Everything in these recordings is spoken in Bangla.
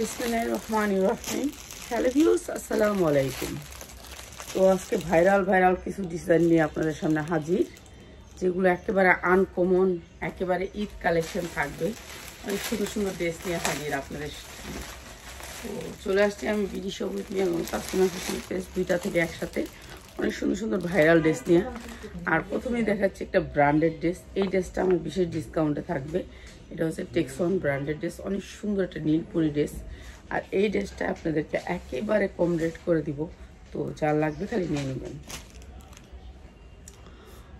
বিসমিল্লাহির রহমানির রহিম। হ্যালো ভিউয়ার্স, আসসালামু আলাইকুম। তো আজকে ভাইরাল কিছু ডিজাইন নিয়ে আপনাদের সামনে হাজির, যেগুলো একেবারে আনকমন, একেবারে ঈদ কালেকশন থাকবে। অনেক সুন্দর সুন্দর ড্রেস নিয়ে হাজির আপনাদের সামনে। তো চলে আসছি আমি বিডি সবুজ নিয়ে এবং তাসমিনা ফ্যাশন পেজ দুইটা থেকে একসাথে অনেক সুন্দর সুন্দর ভাইরাল ড্রেস নিয়ে। আর প্রথমেই দেখাচ্ছি একটা ব্র্যান্ডেড ড্রেস। এই ড্রেসটা আমার বিশেষ ডিসকাউন্টে থাকবে। এটা হচ্ছে টেক্সন ব্র্যান্ডেড ড্রেস, অনেক সুন্দর একটা নীলপুরি ড্রেস। আর এই ড্রেসটা আপনাদেরকে একেবারে কম রেট করে দিব। তো যা লাগবে খালি নিয়ে নেবেন।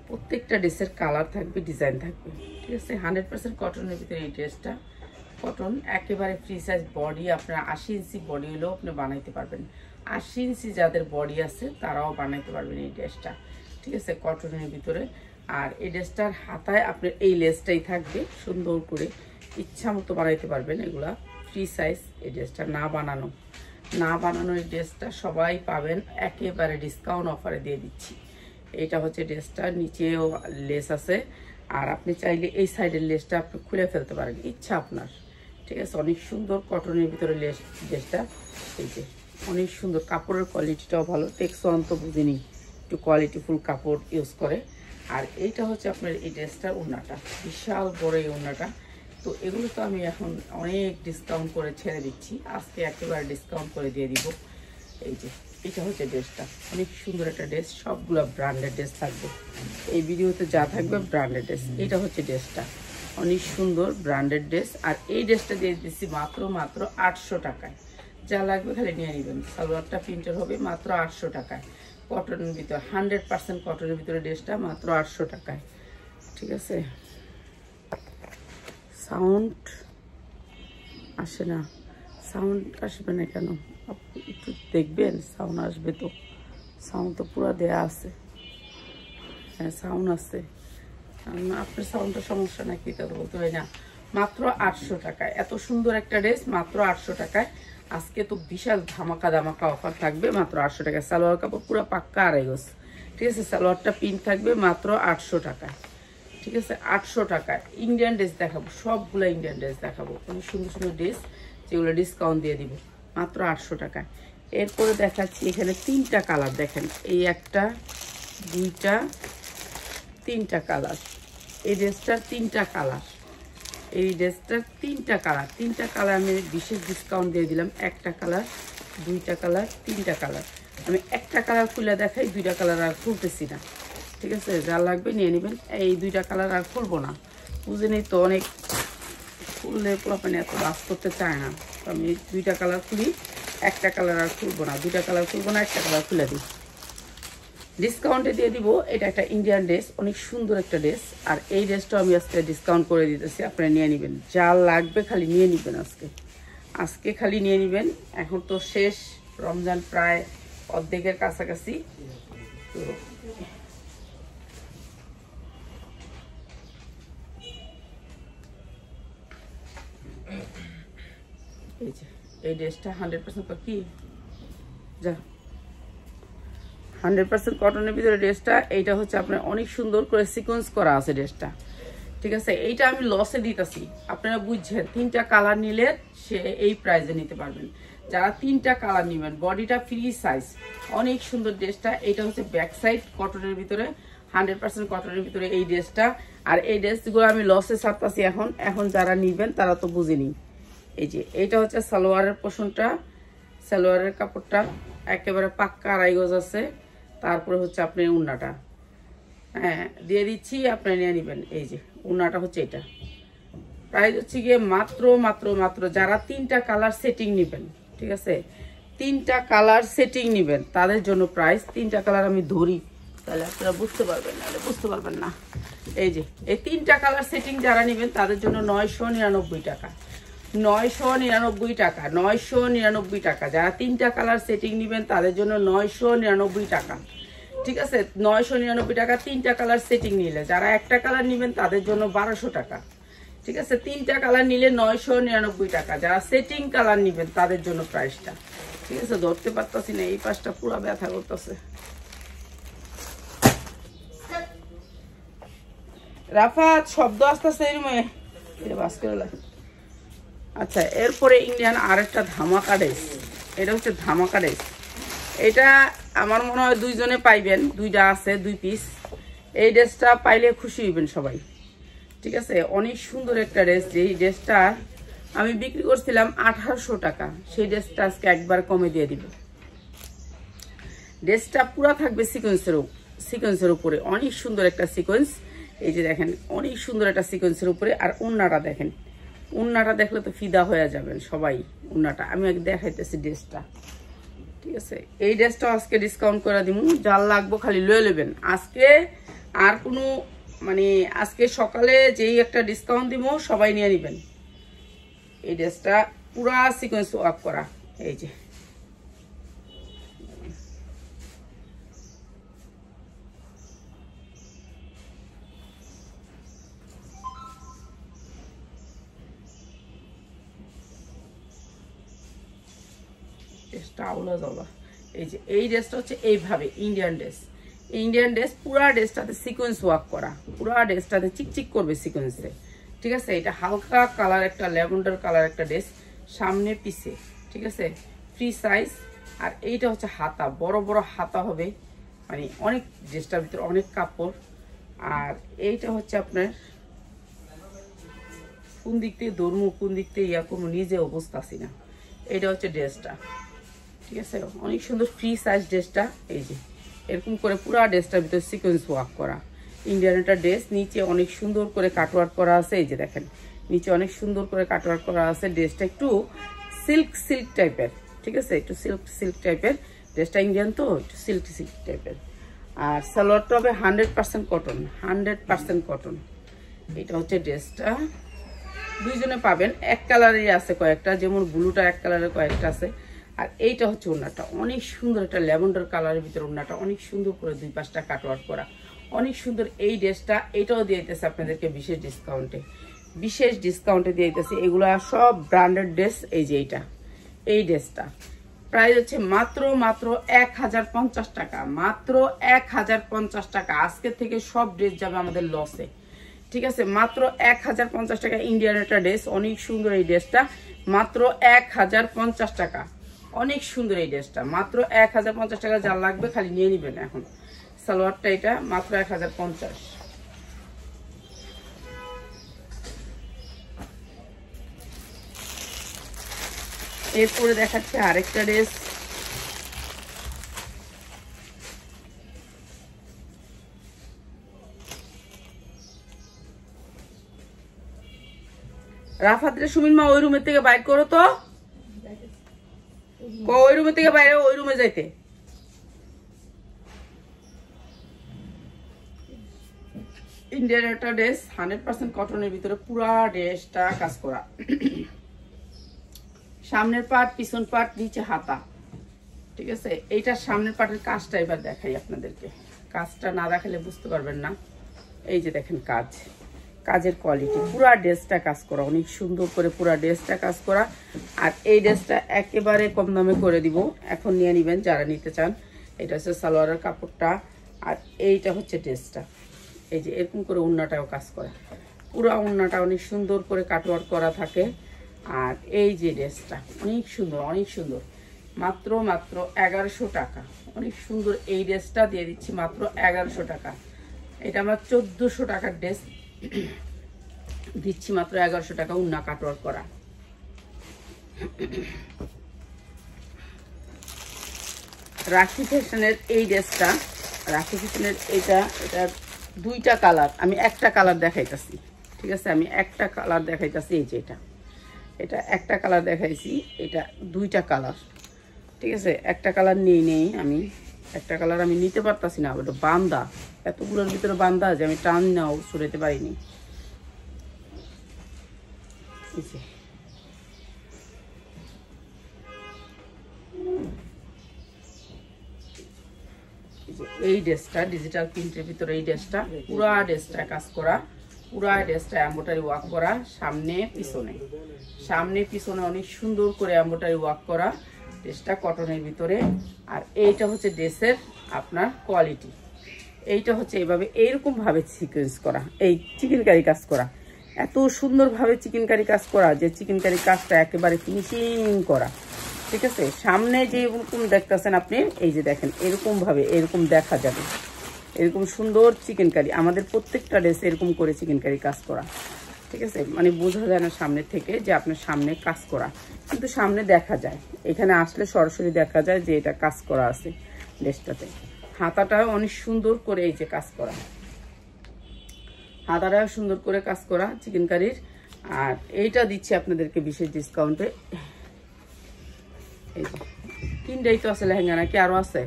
প্রত্যেকটা ড্রেসের কালার থাকবে, ডিজাইন থাকবে, ঠিক আছে। 100% কটনের ভিতরে এই ড্রেসটা। কটন, একেবারে ফ্রি সাইজ বডি। আপনার 80 ইঞ্চি বডি হলেও আপনি বানাইতে পারবেন। 80 ইঞ্চি যাদের বডি আছে তারাও বানাইতে পারবেন এই ড্রেসটা, ঠিক আছে, কটনের ভিতরে। আর এই ড্রেসটার হাতায় আপনার এই লেসটাই থাকবে, সুন্দর করে ইচ্ছা মতো বানাইতে পারবেন। এগুলা ফ্রি সাইজ। এই ড্রেসটা না বানানো এই ড্রেসটা সবাই পাবেন একেবারে ডিসকাউন্ট অফারে দিয়ে দিচ্ছি। এটা হচ্ছে ড্রেসটা, নিচেও লেস আছে। আর আপনি চাইলে এই সাইডের লেসটা আপনি খুলে ফেলতে পারেন, ইচ্ছা আপনার, ঠিক আছে। অনেক সুন্দর কটনের ভিতরে লেস ড্রেসটা। এই যে অনেক সুন্দর, কাপড়ের কোয়ালিটিটাও ভালো। টেক্সন তো বুঝিনি, একটু কোয়ালিটিফুল কাপড় ইউজ করে। আর এইটা হচ্ছে আপনার এই ড্রেসটার ওড়নাটা, বিশাল বড় এই ওড়নাটা। তো এগুলো তো আমি এখন অনেক ডিসকাউন্ট করে ছেড়ে দিচ্ছি, আজকে একেবারে ডিসকাউন্ট করে দিয়ে দিব। এই যে এটা হচ্ছে ড্রেসটা, অনেক সুন্দর একটা ড্রেস। সবগুলো ব্র্যান্ডেড ড্রেস থাকবে এই ভিডিওতে, যা থাকবে ব্র্যান্ডেড ড্রেস। এটা হচ্ছে ড্রেসটা, অনেক সুন্দর ব্র্যান্ডেড ড্রেস। আর এই ড্রেসটা দিয়ে দিচ্ছি মাত্র 800 টাকায়। যা লাগবে খালি নিয়ে নেবেন। সালোয়ারটা প্রিন্টের হবে মাত্র 800 টাকায়। কটনের ভিতরে 100% কটনের ভিতরে ড্রেসটা মাত্র 800 টাকায়, ঠিক আছে। সাউন্ড আসে না, সাউন্ড আসবে না কেন আপনি একটু দেখবেন। সাউন্ড আসবে তো, সাউন্ড তো পুরো দেয়া আছে। হ্যাঁ সাউন্ড আছে, আপনার সাউন্ডটা সমস্যা নাকি তা তো বলতে হয় না। মাত্র 800 টাকায় এত সুন্দর একটা ড্রেস, মাত্র 800 টাকায়। আজকে তো বিশাল ধামাকা অফার থাকবে মাত্র 800 টাকায়। সালোয়ার কাপড় পুরো পাক্কা আড়াই গজ, ঠিক আছে। সালোয়ারটা প্রিন্ট থাকবে মাত্র 800 টাকায়, ঠিক আছে। 800 টাকায় ইন্ডিয়ান ড্রেস দেখাবো, সবগুলো ইন্ডিয়ান ড্রেস দেখাবো, অনেক সুন্দর সুন্দর ড্রেস, যেগুলো ডিসকাউন্ট দিয়ে দিব মাত্র 800 টাকায়। এরপরে দেখাচ্ছি এখানে 3টা কালার দেখেন, এই একটা, দুইটা, 3টা কালার। এই ড্রেসটার 3টা কালার, এই ড্রেসটার 3টা কালার। 3টা কালার আমি বিশেষ ডিসকাউন্ট দিয়ে দিলাম। একটা কালার, 2টা কালার, 3টা কালার। আমি একটা কালার খুলে দেখাই, 2টা কালার আর খুলতেছি না, ঠিক আছে। যা লাগবে নিয়ে নেবেন। এই 2টা কালার আর খুলবো না, বুঝেনি তো, অনেক খুললে পোলাপানি এত বাস করতে চায় না। তো আমি 2টা কালার খুলি, একটা কালার আর খুলবো না। 2টা কালার খুলবো না, একটা কালার খুলে দিই, ডিসকাউন্টে দিয়ে দিব। এটা একটা ইন্ডিয়ান ড্রেস, অনেক সুন্দর একটা ড্রেস। আর এই ড্রেসটাও আমি আজকে ডিসকাউন্ট করে দিতেছি, আপনারা নিয়ে নেবেন। যা লাগবে খালি নিয়ে নেবেন, আজকে খালি নিয়ে নেবেন। এখন তো শেষ, রমজান প্রায় অর্ধেকের কাছাকাছি। তো এই যে এই ড্রেসটা 100% কি যা 100% কটনের ভিতরে ড্রেসটা। এইটা হচ্ছে আপনার অনেক সুন্দর করে সিকোয়েন্স করা আছে ড্রেসটা, ঠিক আছে। এইটা আমি লসে দিতেছি, আপনারা বুঝছেন। 3টা কালার নিলে সে এই প্রাইসে নিতে পারবেন। যারা 3টা কালার নেবেন, বডিটা ফ্রি সাইজ, অনেক সুন্দর ড্রেসটা। এইটা হচ্ছে ব্যাক সাইড কটনের ভিতরে, 100% কটনের ভিতরে এই ড্রেসটা। আর এই ড্রেসগুলো আমি লসে ছাড়তেছি এখন যারা নিবেন তারা তো বুঝেনি। এই যে এইটা হচ্ছে সালোয়ারের পোর্শনটা, সালোয়ারের কাপড়টা একেবারে পাক্কা আড়াই গজ আছে। তারপরে হচ্ছে আপনার উন্নাটা, হ্যাঁ দিয়ে দিচ্ছি, আপনারা নিয়ে নেবেন। এই যে উন্নাটা হচ্ছে এটা, প্রাইস হচ্ছে গিয়ে মাত্র যারা 3টা কালার সেটিং নেবেন, ঠিক আছে, 3টা কালার সেটিং নেবেন তাদের জন্য প্রাইস। 3টা কালার আমি ধরি, তাহলে আপনারা বুঝতে পারবেন না। এই যে এই 3টা কালার সেটিং যারা নেবেন তাদের জন্য 999 টাকা, 999 টাকা, 999 টাকা। যারা 3টা কালার সেটিং নেবেন তাদের জন্য 999 টাকা, ঠিক আছে। 999 টাকা 3টা কালার সেটিং নিলে। যারা একটা কালার নেবেন তাদের জন্য 1200 টাকা, ঠিক আছে। 3টা কালার নিলে 999 টাকা। যারা সেটিং কালার নেবেন তাদের জন্য প্রাইসটা, ঠিক আছে। ধরতে পারতাছি না, এই পাশটা পুরো ব্যথা করতেছে। রাফাত শব্দ আসতেছে, এর মে বাস করে লাগে। আচ্ছা, এরপরে ইন্ডিয়ান আরেকটা ধামাকা ড্রেস, এটা হচ্ছে ধামাকা ড্রেস। এটা আমার মনে হয় দুইজনে পাইবেন, দুইটা আছে, 2 পিস। এই ড্রেসটা পাইলে খুশি হইবেন সবাই, ঠিক আছে। অনেক সুন্দর একটা ড্রেস। এই ড্রেসটা আমি বিক্রি করছিলাম 1800 টাকা, সেই ড্রেসটা আজকে একবার কমে দিয়ে দিব। ড্রেসটা পুরো থাকবে সিকোয়েন্সের উপরে, অনেক সুন্দর একটা সিকোয়েন্স। এই যে দেখেন, অনেক সুন্দর একটা সিকোয়েন্সের উপরে। আর ওড়নাটা দেখেন, ওড়নাটা দেখলে তো ফিদা হয়ে যাবেন সবাই। ওড়নাটা আমি আগে দেখাইতেছি ড্রেসটা, ঠিক আছে। এই ড্রেসটা আজকে ডিসকাউন্ট করে দিব, যার লাগবো খালি লয়ে নেবেন আজকে। আর কোনো মানে আজকে সকালে যেই একটা ডিসকাউন্ট দিব সবাই নিয়ে নেবেন। এই ড্রেসটা পুরা সিকোয়েন্স ওয়ার্ক করা। এই যে এই যে এই ড্রেসটা হচ্ছে এইভাবে ইন্ডিয়ান ড্রেস। ইন্ডিয়ান ড্রেস পুরা ড্রেসটাতে সিকোয়েন্স ওয়ার্ক করা, পুরা ড্রেসটাতে চিকচিক করবে সিকোয়েন্সে, ঠিক আছে। এটা হালকা কালার একটা ল্যাভেন্ডার কালার একটা ড্রেস, সামনে পিছে, ঠিক আছে, ফ্রি সাইজ। আর এইটা হচ্ছে হাতা, বড় বড় হাতা হবে, মানে অনেক ড্রেসটার ভিতরে অনেক কাপড়। আর এইটা হচ্ছে আপনার কোন দিক থেকে ধরমু, কোন দিক থেকে ইয়া করবো নিজে অবস্থা আছি না। এইটা হচ্ছে ড্রেসটা, ঠিক আছে, অনেক সুন্দর ফ্রি সাইজ ড্রেসটা। এই যে এরকম করে পুরো ড্রেসটার ভিতরে সিকোয়েন্স ওয়ার্ক করা ইন্ডিয়ান একটা ড্রেস। নিচে অনেক সুন্দর করে কাটওয়ার্ক করা আছে, এই যে দেখেন নিচে অনেক সুন্দর করে কাটওয়ার্ক করা আছে। ড্রেসটা একটু সিল্ক টাইপের, ঠিক আছে, একটু সিল্ক টাইপের। ড্রেসটা ইন্ডিয়ান তো একটু সিল্ক টাইপের। আর সালোয়ারটা হবে 100% কটন, 100% কটন। এটা হচ্ছে ড্রেসটা, দুইজনে পাবেন। এক কালারেরই আছে কয়েকটা, যেমন ব্লুটা এক কালারের কয়েকটা আছে। আর এইটা হচ্ছে ওড়নাটা, অনেক সুন্দর একটা ল্যাভেন্ডার কালারের ভিতরে ওড়নাটা, অনেক সুন্দর করে 2-5টা কাটওয়ার্ক করা, অনেক সুন্দর। এই ড্রেসটা এটাও দিয়ে দিতেছে আপনাদেরকে বিশেষ ডিসকাউন্টে দিয়ে দিতেছে। এগুলো সব ব্র্যান্ডেড ড্রেস। এই যে এই ড্রেসটা প্রাইস হচ্ছে মাত্র 1050 টাকা, মাত্র 1050 টাকা। আজকে থেকে সব ড্রেস যাবে আমাদের লসে, ঠিক আছে। মাত্র 1050 টাকা ইন্ডিয়ান একটা ড্রেস, অনেক সুন্দর এই ড্রেসটা, মাত্র 1050 টাকা। অনেক সুন্দর এই ড্রেসটা, মাত্র 1050 টাকা। যা লাগবে খালি নিয়ে নিবেন। এখন সালোয়ারটা এটা মাত্র 1050। এরপরে দেখাচ্ছে আরেকটা ড্রেস, রাফাতরে সুমিন মা ওই রুমের থেকে বাইর করো তো, ওই রুমের থেকে বাইরে, ওই রুমে যাইতে। ইন্ডিয়ান একটা ড্রেস 100% কটনের ভিতরে, পুরা ড্রেসটা কাজ করা, সামনের পাট, পিছন পাট, নিচে হাতা, ঠিক আছে। এইটার সামনের পাটের কাজটা এবার দেখাই আপনাদেরকে, কাজটা না দেখালে বুঝতে পারবেন না। এই যে দেখেন কাজের কোয়ালিটি, পুরা ড্রেসটা কাজ করা, অনেক সুন্দর করে পুরা ড্রেসটা কাজ করা। আর এই ড্রেসটা একেবারে কম দামে করে দিব, এখন নিয়ে নিবেন যারা নিতে চান। এটা হচ্ছে সালোয়ারের কাপড়টা, আর এইটা হচ্ছে ড্রেসটা। এই যে এরকম করে ওড়নাটাও কাজ করা, পুরা ওড়নাটা অনেক সুন্দর করে কাটওয়ার্ক করা থাকে। আর এই যে ড্রেসটা অনেক সুন্দর, মাত্র 1100 টাকা। অনেক সুন্দর এই ড্রেসটা দিয়ে দিচ্ছি মাত্র 1100 টাকা। এটা আমরা 1400 টাকার ড্রেস দিচ্ছি মাত্র 1100 টাকা, ওড়না কাটওয়ার্ক করা। রাখি ফ্যাশনের এই ড্রেসটা, রাখি ফ্যাশনের এটা 2টা কালার, আমি একটা কালার দেখাইতেছি, ঠিক আছে, আমি একটা কালার দেখাইতেছি। এই যে এটা একটা কালার দেখাইছি, এটা 2টা কালার, ঠিক আছে। একটা কালার নেই আমি, একটা কালার আমি নিতে পারতাছি না, ওটা বান্দা, এতগুলোর ভিতরে বান্দা যে আমি টান নাও সরাইতে পারিনি। এই ড্রেসটা ডিজিটাল প্রিন্টের ভিতরে, এই ড্রেসটা পুরা ড্রেসটা কাজ করা, পুরা ড্রেসটা এমব্রয়ডারি ওয়ার্ক করা, সামনে পিছনে অনেক সুন্দর করে এমব্রয়ডারি ওয়ার্ক করা। ড্রেসটা কটনের ভিতরে। আর এইটা হচ্ছে ড্রেসের আপনার কোয়ালিটি, এইটা হচ্ছে এইভাবে এইরকম ভাবে সিকোয়েন্স করা, এই চিকেনকারি কাজ করা। এত সুন্দরভাবে চিকেন কারি কাজ করা, যে চিকেন কারি কাজটা একেবারে ফিনিশিং করা। ঠিক আছে, সামনে যে এরকম দেখতেছেন আপনি, এই যে দেখেন এরকম ভাবে এরকম দেখা যাবে, এরকম সুন্দর চিকেন কারি। আমাদের প্রত্যেকটা ড্রেসে এরকম করে চিকেন কারি কাজ করা। ঠিক আছে, মানে বোঝা যায় না সামনে থেকে যে আপনার সামনে কাজ করা, কিন্তু সামনে দেখা যায়, এখানে আসলে সরাসরি দেখা যায় যে এটা কাজ করা আছে ড্রেসটাতে। হাতাটাও অনেক সুন্দর করে এই যে কাজ করা, হাতাটাও সুন্দর করে কাজ করা চিকেন কারির। আর এইটা দিচ্ছি আপনাদেরকে বিশেষ ডিসকাউন্টে। এই যে 3টাই তো আছে লেহেঙ্গা, নাকি আরো আছে?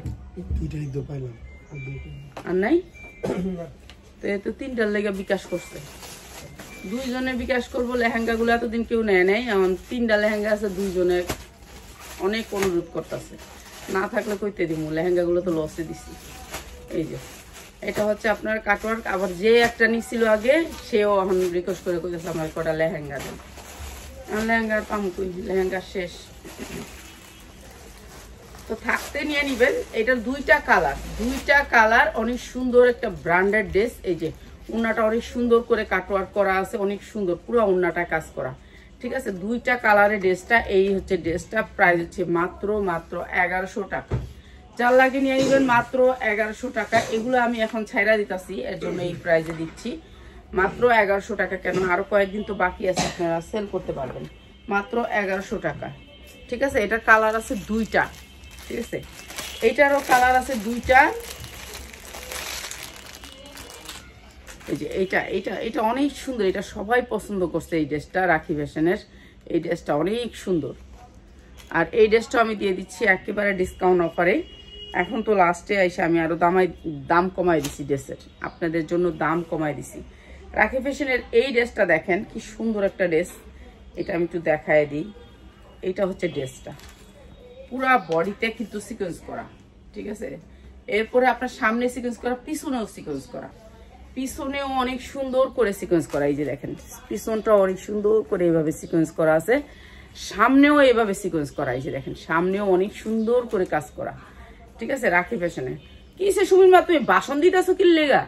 আর নাই তো, এ তো 3টার লেগে বিকাশ করছে, 2 জনে বিকাশ করবো। লেহেঙ্গা গুলো এতদিন কেউ নেয় নাই, এমন 3টা লেহেঙ্গা আছে, 2 জনে অনেক অনুরোধ করতেছে। না থাকলে কইতে দিব, লেহেঙ্গা গুলো তো লসে দিছি। এই যে এটা হচ্ছে আপনার কাটওয়ার্ক। আবার যে একটা নিছিল আগে, সেও এখন রিকোয়েস্ট করে কইতেছে আমার কটা লেহেঙ্গা দেন। লেহেঙ্গার পামু কই, লেহেঙ্গা শেষ। তো থাকতে নিয়ে নিবেন। এটার 2টা কালার, অনেক সুন্দর একটা ব্র্যান্ডেড ড্রেস। এই যে ওন্নাটা অনেক সুন্দর করে কাটওয়ার্ক করা আছে, অনেক সুন্দর পুরো ওন্নাটা কাজ করা। ঠিক আছে, 2টা কালারের ড্রেসটা। এই হচ্ছে ড্রেসটা, প্রাইস হচ্ছে মাত্র 1100 টাকা। যার লাগে নিয়ে নিবেন মাত্র 1100 টাকা। এগুলো আমি এখন ছাইরা দিতেছি, এর জন্য এই প্রাইসে দিচ্ছি মাত্র 1100 টাকা। কেন আরো কয়েকদিন তো বাকি আছে, আপনারা সেল করতে পারবেন মাত্র 1100 টাকা। ঠিক আছে, এটার কালার আছে 2টা। ঠিক আছে, এইটারও কালার আছে 2টা। এই যে এটা অনেক সুন্দর, এটা সবাই পছন্দ করছে এই ড্রেসটা, রাখি ফ্যাশনের এই ড্রেসটা অনেক সুন্দর। আর এই ড্রেসটা আমি দিয়ে দিচ্ছি একেবারে ডিসকাউন্ট অফারে। এখন তো লাস্টে এসে আমি আরো দাম কমাই দিছি ড্রেসের, আপনাদের জন্য দাম কমাই দিছি। রাখি ফ্যাশনের এই ড্রেসটা দেখেন কি সুন্দর একটা ড্রেস। এটা আমি একটু দেখায় দিই। এটা হচ্ছে ড্রেসটা, পুরা বডিতে কিন্তু সিকোয়েন্স করা। ঠিক আছে, এরপরে আপনার সামনে সিকোয়েন্স করা, পিছনেও সিকোয়েন্স করা, পিছনেও অনেক সুন্দর করে সিকোয়েন্স করা। এই যে দেখেন পিছনটা অনেক সুন্দর করে এইভাবে সিকোয়েন্স করা আছে, সামনেও এইভাবে সিকোয়েন্স করা। এই যে দেখেন সামনেও অনেক সুন্দর করে কাজ করা। ঠিক আছে, রাখি ফ্যাশনে। কিসে সুমিন মা, তুমি বাসন দিতেছো কি লেগা?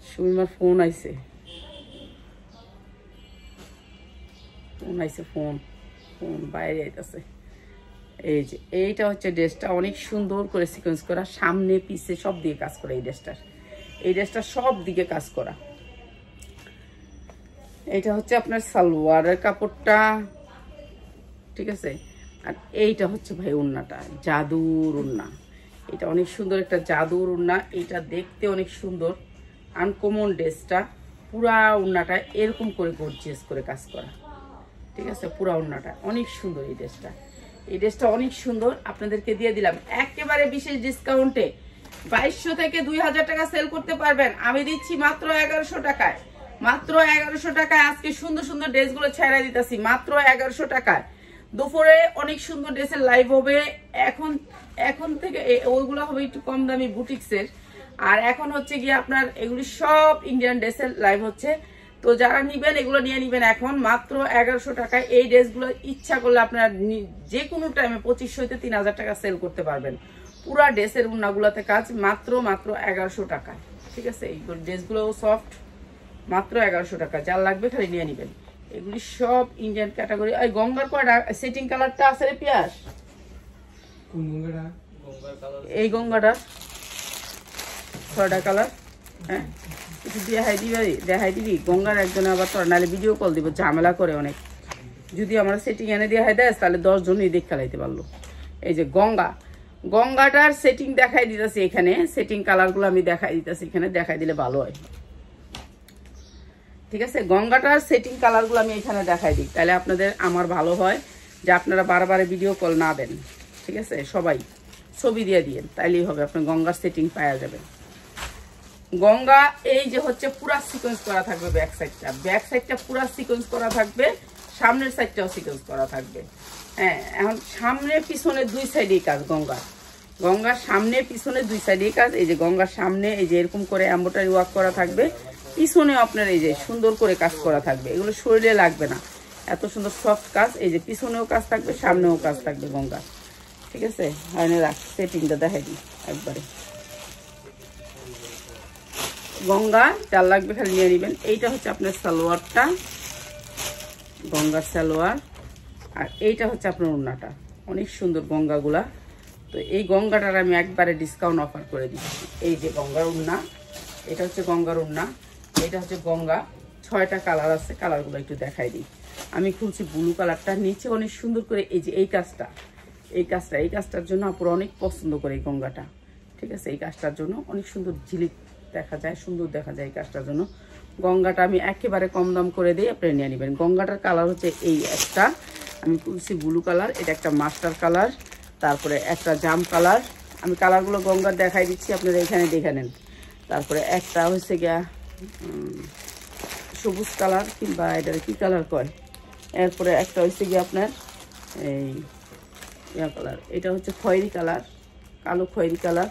সুমিন মার ফোন আইছে, ফোন বাইরে আইতাছে। এই যে এইটা হচ্ছে ড্রেসটা, অনেক সুন্দর করে সিকোয়েন্স করা, সামনে পিছে সব দিকে কাজ করা। এই ড্রেসটা সব দিকে কাজ করা। এটা হচ্ছে আপনার সালোয়ারের কাপড়টা। ঠিক আছে, আর এইটা হচ্ছে ভাই ওড়নাটা, জাদুর ওড়না। এটা অনেক সুন্দর একটা জাদুর ওড়না। এটা দেখতে অনেক সুন্দর, আনকমন ড্রেসটা। পুরা ওড়নাটা এরকম করে গর্জিয়াস করে কাজ করা। ঠিক আছে, পুরা ওড়নাটা অনেক সুন্দর। এই ড্রেসটা অনেক সুন্দর, আপনাদেরকে দিয়ে দিলাম একেবারে বিশেষ ডিসকাউন্টে। 2200 থেকে 2000 টাকা সেল করতে পারবেন, আমি দিচ্ছি মাত্র 1100 টাকায়। মাত্র 1100 টাকায় আজকে সুন্দর সুন্দর ড্রেসগুলো ছেড়ে দিতেছি মাত্র 1100 টাকায়। দুপুরে অনেক সুন্দর ড্রেসের লাইভ হবে। এখন থেকে ওইগুলো হবে একটু কম দামি বুটিক্সের। আর এখন হচ্ছে গিয়ে আপনার এগুলি সব ইন্ডিয়ান ড্রেসের লাইভ হচ্ছে। তো যারা নিবেন এগুলো নিয়ে নিবেন এখন মাত্র 1100 টাকায়। এই ড্রেসগুলো ইচ্ছা করলে আপনার যে কোনো টাইমে 2500 থেকে 3000 টাকা সেল করতে পারবেন। পুরা ড্রেসের উন্নাগুলোতে কাজ, মাত্র 1100 টাকায়। ঠিক আছে, এই ড্রেসগুলো সফট, মাত্র 1100 টাকা। যার লাগবে খালি নিয়ে নিবেন। এগুলি সব ইন্ডিয়ান ক্যাটাগরি। এই গঙ্গার কয়টা সেটিং কালারটা আছে রে পিয়াস? এই গঙ্গাটা 6টা কালার। হ্যাঁ, একটু দেখাই দিবি গঙ্গার একজনে, আবার তোর নাহলে ভিডিও কল দিব, ঝামেলা করে অনেক। যদি আমরা সেটিং এনে দেখাই দেয় তাহলে 10 জনই দেখ খেলাইতে পারলো। এই যে গঙ্গাটার সেটিং দেখাই দিতেছি এখানে, সেটিং কালারগুলো আমি দেখাই দিতেছি এখানে, দেখাই দিলে ভালো হয়। ঠিক আছে, গঙ্গাটার সেটিং কালারগুলো আমি এখানে দেখাই দিই, তাহলে আপনাদের আমার ভালো হয় যে আপনারা বারবার ভিডিও কল না দেন। ঠিক আছে, সবাই ছবি দিয়ে দিয়েন, তাইলেই হবে, আপনার গঙ্গার সেটিং পাওয়া যাবে। গঙ্গা এই যে হচ্ছে পুরা সিকোয়েন্স করা থাকবে, ব্যাক সাইডটা পুরা সিকোয়েন্স করা থাকবে, সামনের সাইডটাও সিকোয়েন্স করা থাকবে। হ্যাঁ, এখন সামনে পিছনে 2 সাইডেই কাজ। গঙ্গার সামনে পিছনে 2 সাইডেই কাজ। এই যে গঙ্গার সামনে এই যে এরকম করে এমব্রয়ডারি ওয়ার্ক করা থাকবে, পিছনেও আপনার এই যে সুন্দর করে কাজ করা থাকবে। এগুলো শরীরে লাগবে না, এত সুন্দর সফট কাজ। এই যে পিছনেও কাজ থাকবে, সামনেও কাজ থাকবে গঙ্গা। ঠিক আছে, হয় না, রাখ সেটিংটা দেখাই দিই একবারে। গঙ্গা যার লাগবে খালি নিয়ে নেবেন। এইটা হচ্ছে আপনার সালোয়ারটা, গঙ্গার সালোয়ার, আর এইটা হচ্ছে আপনার ওড়নাটা। অনেক সুন্দর গঙ্গাগুলা। তো এই গঙ্গাটার আমি একবারে ডিসকাউন্ট অফার করে দিচ্ছি। এই যে গঙ্গার ওড়না, এটা হচ্ছে গঙ্গার ওড়না, এটা হচ্ছে গঙ্গা। 6টা কালার আছে, কালারগুলো একটু দেখাই দিই। আমি খুলছি ব্লু কালারটা, নিচে অনেক সুন্দর করে এই যে এই কাজটার জন্য আপুরা অনেক পছন্দ করে এই গঙ্গাটা। ঠিক আছে, এই কাজটার জন্য অনেক সুন্দর ঝিলিক দেখা যায়, সুন্দর দেখা যায়। এই কাজটার জন্য গঙ্গাটা আমি একেবারে কম দাম করে দিই, আপনি নিয়ে নেবেন। গঙ্গাটার কালার হচ্ছে এই একটা, আমি খুলছি ব্লু কালার, এটা একটা মাস্টার কালার, তারপরে একটা জাম কালার। আমি কালারগুলো গঙ্গার দেখাই দিচ্ছি, আপনারা এখানে দেখে নেন। তারপরে একটা হচ্ছে গিয়া সবুজ কালার, কিংবা এটার কি কালার কয়। এরপরে একটা হচ্ছে গিয়ে আপনার এই ইয়া কালার, এটা হচ্ছে খয়েরি কালার, কালো খয়েরি কালার।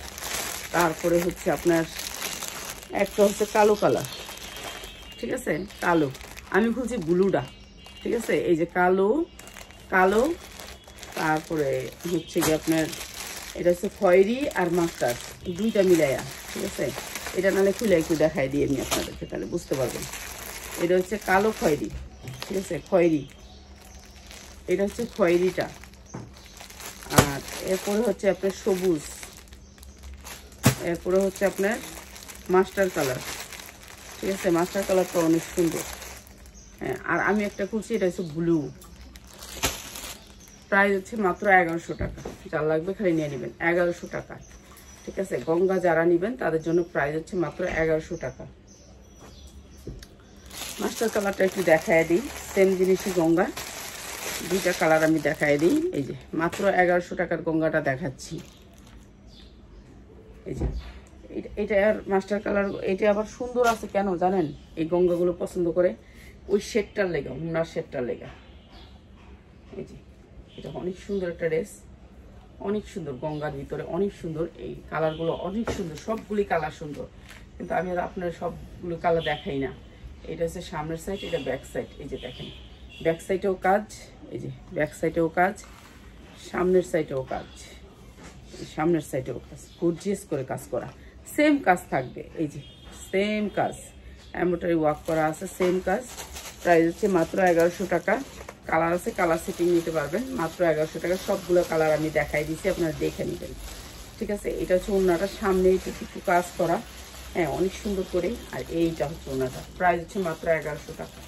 তারপরে হচ্ছে আপনার একটা হচ্ছে কালো কালার। ঠিক আছে, কালো। আমি খুঁজছি ব্লুটা। ঠিক আছে, এই যে কালো কালো, তারপরে হচ্ছে গিয়ে আপনার এটা হচ্ছে খয়েরি আর মাস্টার, দুইটা মিলাইয়া। ঠিক আছে, এটা নাহলে খুলে একটু দেখাই দিই আমি আপনাদেরকে, তাহলে বুঝতে পারবেন। এটা হচ্ছে কালো খয়েরি। ঠিক আছে, খয়েরি, এটা হচ্ছে খয়েরিটা। আর এরপরে হচ্ছে আপনার সবুজ, এরপরে হচ্ছে আপনার মাস্টার কালার। ঠিক আছে, মাস্টার কালারটা অনেক সুন্দর। হ্যাঁ, আর আমি একটা খুলছি, এটা হচ্ছে ব্লু। প্রাইস হচ্ছে মাত্র 1100 টাকা। যার লাগবে খালি নিয়ে নেবেন, 1100 টাকা। ঠিক আছে, গঙ্গা যারা নেবেন তাদের জন্য প্রাইস হচ্ছে মাত্র 1100 টাকা। মাস্টার কালারটা একটু দেখায় দিই, সেম জিনিসই গঙ্গা, দুইটা কালার আমি দেখায় দিই। এই যে মাত্র 1100 টাকার গঙ্গাটা দেখাচ্ছি। এই যে এটা আর মাস্টার কালার, এটা আবার সুন্দর আছে কেন জানেন? এই গঙ্গাগুলো পছন্দ করে ওই শেডটার লেগা, ওনার শেডটার লেগা। এই যে এটা অনেক সুন্দর একটা ড্রেস, অনেক সুন্দর, গঙ্গার ভিতরে অনেক সুন্দর। এই কালারগুলো অনেক সুন্দর, সবগুলি কালার সুন্দর, কিন্তু আমি আর আপনার সবগুলো কালার দেখাই না। এটা হচ্ছে সামনের সাইড, এটা ব্যাক সাইড। এই যে দেখেন, ব্যাক সাইডেও কাজ, এই যে ব্যাক সাইডেও কাজ, সামনের সাইডেও কাজ, সামনের সাইডেও কাজ, গর্জিয়াস করে কাজ করা, সেম কাজ থাকবে। এই যে সেম কাজ, এমব্রয়ডারি ওয়ার্ক করা আছে, সেম কাজ। প্রাইস হচ্ছে মাত্র 1100 টাকা। কালার আছে, কালার সেটিং নিতে পারবেন মাত্র 1100 টাকা। সবগুলো কালার আমি দেখাই দিচ্ছি, আপনারা দেখে নেবেন। ঠিক আছে, এটা হচ্ছে ওড়নাটা, সামনে একটু কাজ করা, হ্যাঁ অনেক সুন্দর করে। আর এইটা হচ্ছে ওড়নাটা, প্রাইস হচ্ছে মাত্র 1100 টাকা।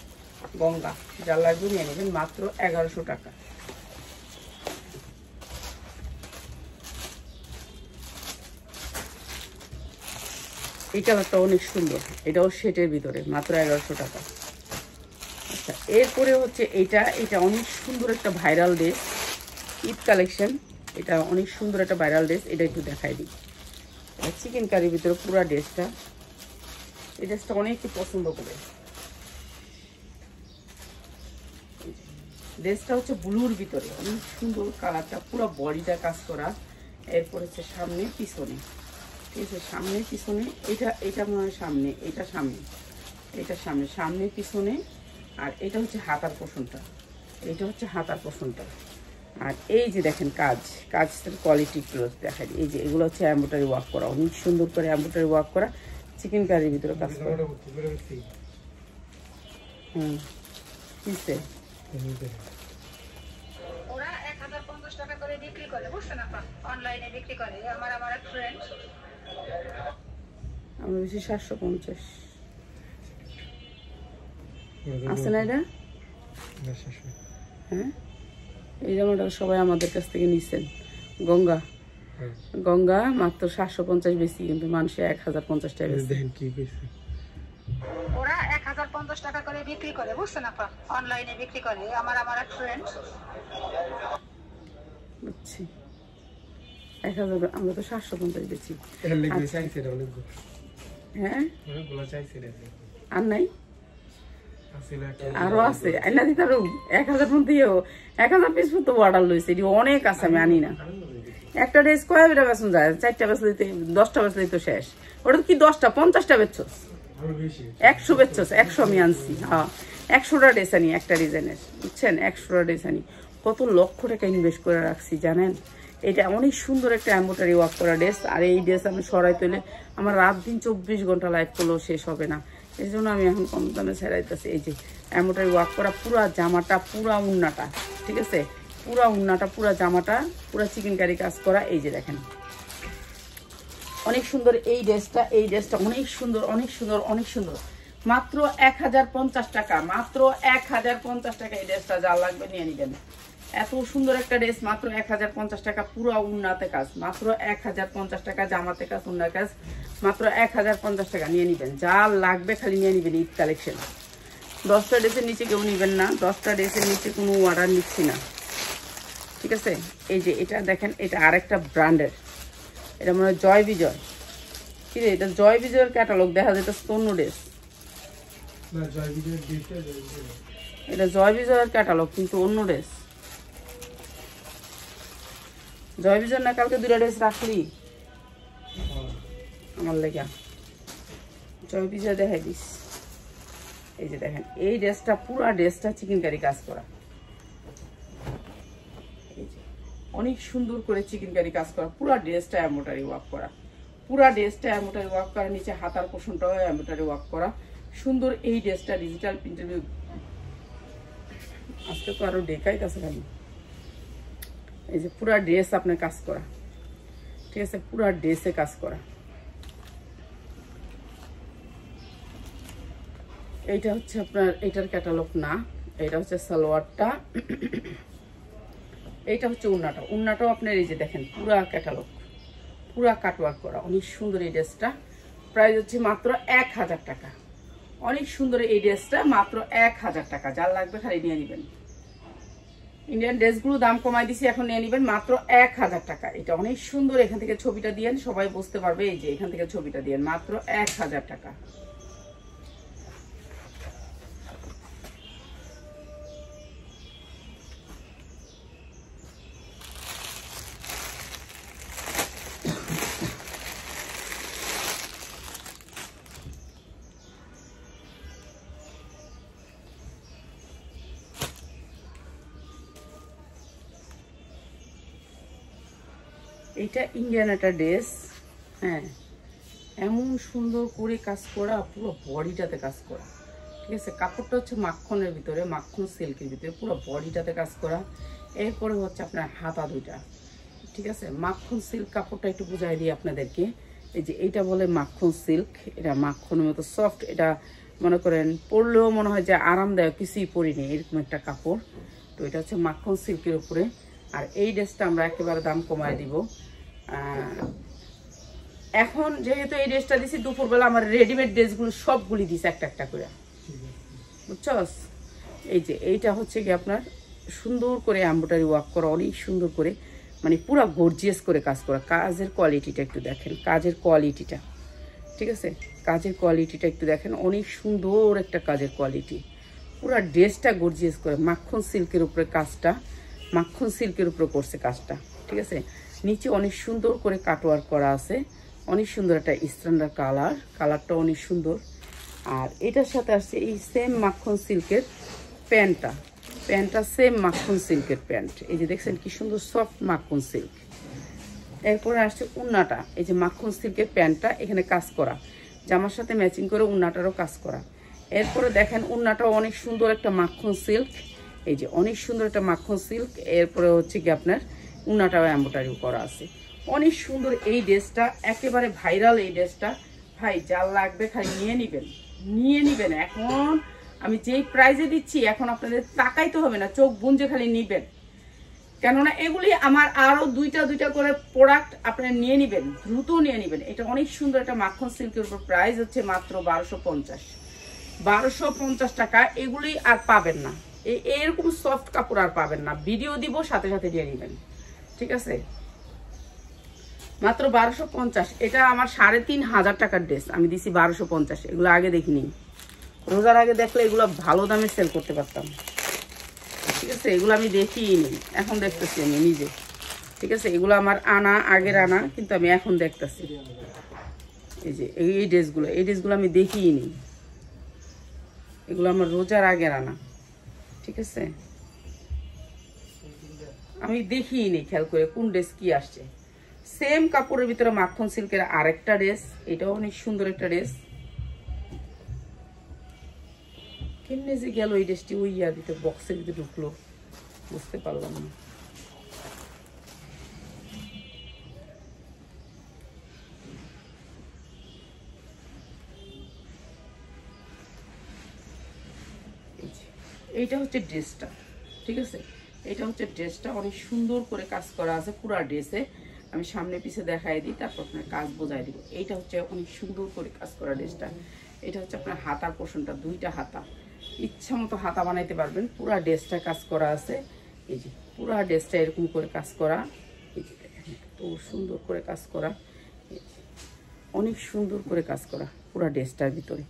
গঙ্গা যার লাগবে নিয়ে নেবেন, মাত্র 1100 টাকা। এই কালারটা অনেক সুন্দর, এটাও সেটের ভিতরে, মাত্র 1100 টাকা। আচ্ছা, এরপরে হচ্ছে এটা অনেক সুন্দর একটা ভাইরাল ড্রেস, ঈদ কালেকশন। এটা অনেক সুন্দর একটা ভাইরাল ড্রেস, এটা একটু দেখাই দিই। চিকেন কারির ভিতরে পুরো ড্রেসটা, এই ড্রেসটা অনেকে পছন্দ করে। ড্রেসটা হচ্ছে ব্লুর ভিতরে, অনেক সুন্দর কালারটা, পুরো বডিটা কাজ করা। এরপর হচ্ছে সামনে পিছনে, ঠিক আছে, সামনে পিছনে, এটা মনে হয় সামনে, এটা সামনে, এটা সামনে, সামনে পিছনে। আর এটা হচ্ছে হাতার পোষণটা, এটা হচ্ছে হাতার পোষণটা। আর এই যে দেখেন কাজের কোয়ালিটিগুলো দেখাই, এই যে এগুলো হচ্ছে এমব্রয়ডারি ওয়ার্ক করা, অনেক সুন্দর করে এমব্রয়ডারি ওয়ার্ক করা, চিকেন কারির ভিতরে কাজ করা। কিসে ওরা 1050 টাকা করে বিক্রি করে, বুঝছেন আপা? অনলাইনে বিক্রি করে। আমার এক ফ্রেন্ড, আমরা বেশি 750 আছে না এটা? হ্যাঁ, এই জামাটা সবাই আমাদের কাছ থেকে নিচ্ছেন। গঙ্গা মাত্র 750 বেশি, কিন্তু মানুষে 1050 টাকা বেশি। ওরা 1050 টাকা করে বিক্রি করে, বুঝছেন আপা? অনলাইনে বিক্রি করে। আমার এক ফ্রেন্ড, বুঝছি, 1000, আমরা তো 750 বেশি। হ্যাঁ, আর নাই, আরো আছে, আইনা দিতে আরো 1000 মধ্যেও 1000 পিস তো অর্ডার লইছে, এটি অনেক আছে, আমি আনি না। একটা ড্রেস কয় বেটা বেসন যায়, 4টা বেচলে 10টা বেচলে তো শেষ। ওটা কি 10টা 50টা বেচছস, 100 বেচছস, 100 আমি আনছি। হ্যাঁ, 100টা ড্রেস আনি একটা ডিজাইনের, বুঝছেন, 100টা ড্রেস আনি। কত লক্ষ টাকা ইনভেস্ট করে রাখছি জানেন, এটা অনেক সুন্দর একটা এমব্রয়ডারি ওয়ার্ক করা ড্রেস। আর এই ড্রেস আমি সরাই তুলে আমার রাত দিন 24 ঘন্টা লাইভ করলেও শেষ হবে না, এই জন্য আমি এখন কম দামে ছেড়াইতেছি। এই যে এমব্রয়ডারি ওয়ার্ক করা পুরা জামাটা, পুরা উন্নাটা, ঠিক আছে, পুরা উন্নাটা, পুরা জামাটা, পুরা চিকেনকারি কাজ করা। এই যে দেখেন অনেক সুন্দর এই ড্রেসটা, এই ড্রেসটা অনেক সুন্দর, অনেক সুন্দর, অনেক সুন্দর। মাত্র 1050 টাকা, মাত্র 1050 টাকা এই ড্রেসটা, যা লাগবে নিয়ে নেবেন। এত সুন্দর একটা ড্রেস মাত্র 1050 টাকা, পুরো উন্নাতে কাজ, মাত্র 1050 টাকা, জামাতে কাজ, উন্নার কাজ, মাত্র 1050 টাকা নিয়ে নেবেন। যা লাগবে খালি নিয়ে নেবেন। ঈদ কালেকশন। 10টা ড্রেসের নিচে কেউ নেবেন না, 10টা ড্রেসের নিচে কোনো অর্ডার নিচ্ছি না, ঠিক আছে। এই যে এটা দেখেন, এটা আরেকটা ব্র্যান্ডের, এটা মনে হয় জয় বিজয়, কি রে, এটা জয় বিজয়ের ক্যাটালগ দেখা যায়, এটা অন্য ড্রেস, এটা জয় বিজয়ের ক্যাটালগ কিন্তু অন্য ড্রেস। জয় বিজয় না, কালকে 2টা ড্রেস রাখলি আমার লেগা, জয় বিজয় দেখাই দিস। এই যে দেখেন এই ড্রেসটা, পুরা ড্রেসটা চিকেনকারি কাজ করা, এই যে অনেক সুন্দর করে চিকেনকারি কাজ করা, পুরা ড্রেসটা এমব্রয়ডারি ওয়ার্ক করা, পুরা ড্রেসটা এমব্রয়ডারি ওয়ার্ক করা, নিচে হাতার পোষণটাও এমব্রয়ডারি ওয়ার্ক করা সুন্দর। এই ড্রেসটা ডিজিটাল প্রিন্টের, আজকে তো আরো দেখাই কাছে খালি। এই যে পুরা ড্রেস আপনার কাজ করা, ঠিক আছে, পুরা ড্রেসে কাজ করা। এইটা হচ্ছে আপনার, এটার ক্যাটালগ না, এটা হচ্ছে সালোয়ারটা, এইটা হচ্ছে উন্নাটা, উন্নাটাও আপনার এই যে দেখেন পুরা ক্যাটালগ, পুরা কাটওয়ার্ক করা, অনেক সুন্দর এই ড্রেসটা। প্রাইস হচ্ছে মাত্র 1000 টাকা, অনেক সুন্দর এই ড্রেসটা, মাত্র 1000 টাকা। যার লাগবে খালি নিয়ে নেবেন। ইন্ডিয়ান ড্রেসগুলো দাম কমাই দিছি, এখন নিয়ে নেবেন মাত্র 1000 টাকা। এটা অনেক সুন্দর, এখান থেকে ছবিটা দিয়েন, সবাই বুঝতে পারবে। এই যে এখান থেকে ছবিটা দিয়েন, মাত্র 1000 টাকা। এটা ইন্ডিয়ান একটা ড্রেস, হ্যাঁ, এমন সুন্দর করে কাজ করা, পুরো বডিটাতে কাজ করা, ঠিক আছে। কাপড়টা হচ্ছে মাখনের ভিতরে, মাখন সিল্কের ভিতরে, পুরো বডিটাতে কাজ করা। এরপরে হচ্ছে আপনার হাতা দুইটা, ঠিক আছে। মাখন সিল্ক কাপড়টা একটু বুঝাই দিই আপনাদেরকে। এই যে এইটা বলে মাখন সিল্ক, এটা মাখনের মতো সফট, এটা মনে করেন পরলেও মনে হয় যে আরামদায়ক, কিছুই পরিনি, এরকম একটা কাপড়। তো এটা হচ্ছে মাখন সিল্কের উপরে। আর এই ড্রেসটা আমরা একেবারে দাম কমায় দিব। এখন যেহেতু এই ড্রেসটা দিছি, দুপুরবেলা আমার রেডিমেড ড্রেসগুলো সবগুলি দিছি একটা একটা করে, বুঝছস। এই যে এইটা হচ্ছে কি আপনার সুন্দর করে এমব্রয়ডারি ওয়ার্ক করা, অনেক সুন্দর করে, মানে পুরো গর্জিয়াস করে কাজ করা। কাজের কোয়ালিটিটা একটু দেখেন, কাজের কোয়ালিটিটা, ঠিক আছে, কাজের কোয়ালিটিটা একটু দেখেন, অনেক সুন্দর একটা কাজের কোয়ালিটি। পুরো ড্রেসটা গর্জিয়াস করে, মাখন সিল্কের উপরে কাজটা, মাখন সিল্কের উপরে করছে কাজটা, ঠিক আছে। নিচে অনেক সুন্দর করে কাটওয়ার্ক করা আছে, অনেক সুন্দর একটা স্ট্যান্ডার্ড কালার, কালারটা অনেক সুন্দর। আর এটার সাথে আসছে এই সেম মাখন সিল্কের প্যান্টটা, প্যান্টটা সেম মাখন সিল্কের প্যান্ট। এই যে দেখছেন কি সুন্দর সফট মাখন সিল্ক। এরপরে আসছে উন্নাটা, এই যে মাখন সিল্কের প্যান্টটা এখানে কাজ করা, জামার সাথে ম্যাচিং করে উন্নাটারও কাজ করা। এরপরে দেখেন উন্নাটাও অনেক সুন্দর একটা মাখন সিল্ক, এই যে অনেক সুন্দর একটা মাখন সিল্ক। এরপরে হচ্ছে কি আপনার উন্নাটাও এমব্রয়ডারি করা আছে, অনেক সুন্দর এই ড্রেসটা, একেবারে ভাইরাল এই ড্রেসটা। ভাই যার লাগবে খালি নিয়ে নেবেন, নিয়ে নেবেন। এখন আমি যেই প্রাইজে দিচ্ছি, এখন আপনাদের তাকাইতে হবে না, চোখ বুঞ্জে খালি নিবেন, কেননা এগুলি আমার আরো দুইটা করে প্রোডাক্ট আপনারা নিয়ে নেবেন, দ্রুত নিয়ে নেবেন। এটা অনেক সুন্দর একটা মাখন সিল্কের উপর, প্রাইস হচ্ছে মাত্র 1250 টাকা। এগুলি আর পাবেন না, এরকম সফট কাপড় আর পাবেন না। ভিডিও দিব, সাথে সাথে নিয়ে নেবেন, ঠিক আছে। মাত্র 1250। এটা আমার 3500 টাকার ড্রেস, আমি দিছি 1250। এগুলো আগে দেখিনি, রোজার আগে দেখলে এগুলো ভালো দামে সেল করতে পারতাম, ঠিক আছে। এগুলো আমি দেখিনি, এখন দেখতেছি আমি নিজে, ঠিক আছে। এগুলো আমার আনা, আগের আনা, কিন্তু আমি এখন দেখতেছি। এই যে এই ড্রেসগুলো আমি দেখিনি, এগুলো আমার রোজার আগের আনা, ঠিক আছে। আমি দেখিনি খেয়াল করে কোন ড্রেস কি আসছে। সেম কাপড়ের ভিতরে মাখন সিল্কের আরেকটা ড্রেস, এটাও অনেক সুন্দর একটা ড্রেস। কেমনে যে গেল এই ড্রেসটি ওই ইয়ার ভিতরে বক্সের ভিতরে ঢুকলো বুঝতে পারলাম না। এইটা হচ্ছে ড্রেসটা, ঠিক আছে, এটা হচ্ছে ড্রেসটা অনেক সুন্দর করে কাজ করা আছে পুরা ড্রেসে। আমি সামনে পিছে দেখাই দিই, তারপর আপনার কাজ বোঝাই দিব। এইটা হচ্ছে অনেক সুন্দর করে কাজ করা ড্রেসটা। এটা হচ্ছে আপনার হাতার পোর্শনটা, দুইটা হাতা, ইচ্ছা মতো হাতা বানাইতে পারবেন। পুরা ড্রেসটা কাজ করা আছে, এই যে পুরা ড্রেসটা এরকম করে কাজ করা, এই যে দেখেন এত সুন্দর করে কাজ করা, অনেক সুন্দর করে কাজ করা পুরা ড্রেসটার ভিতরে।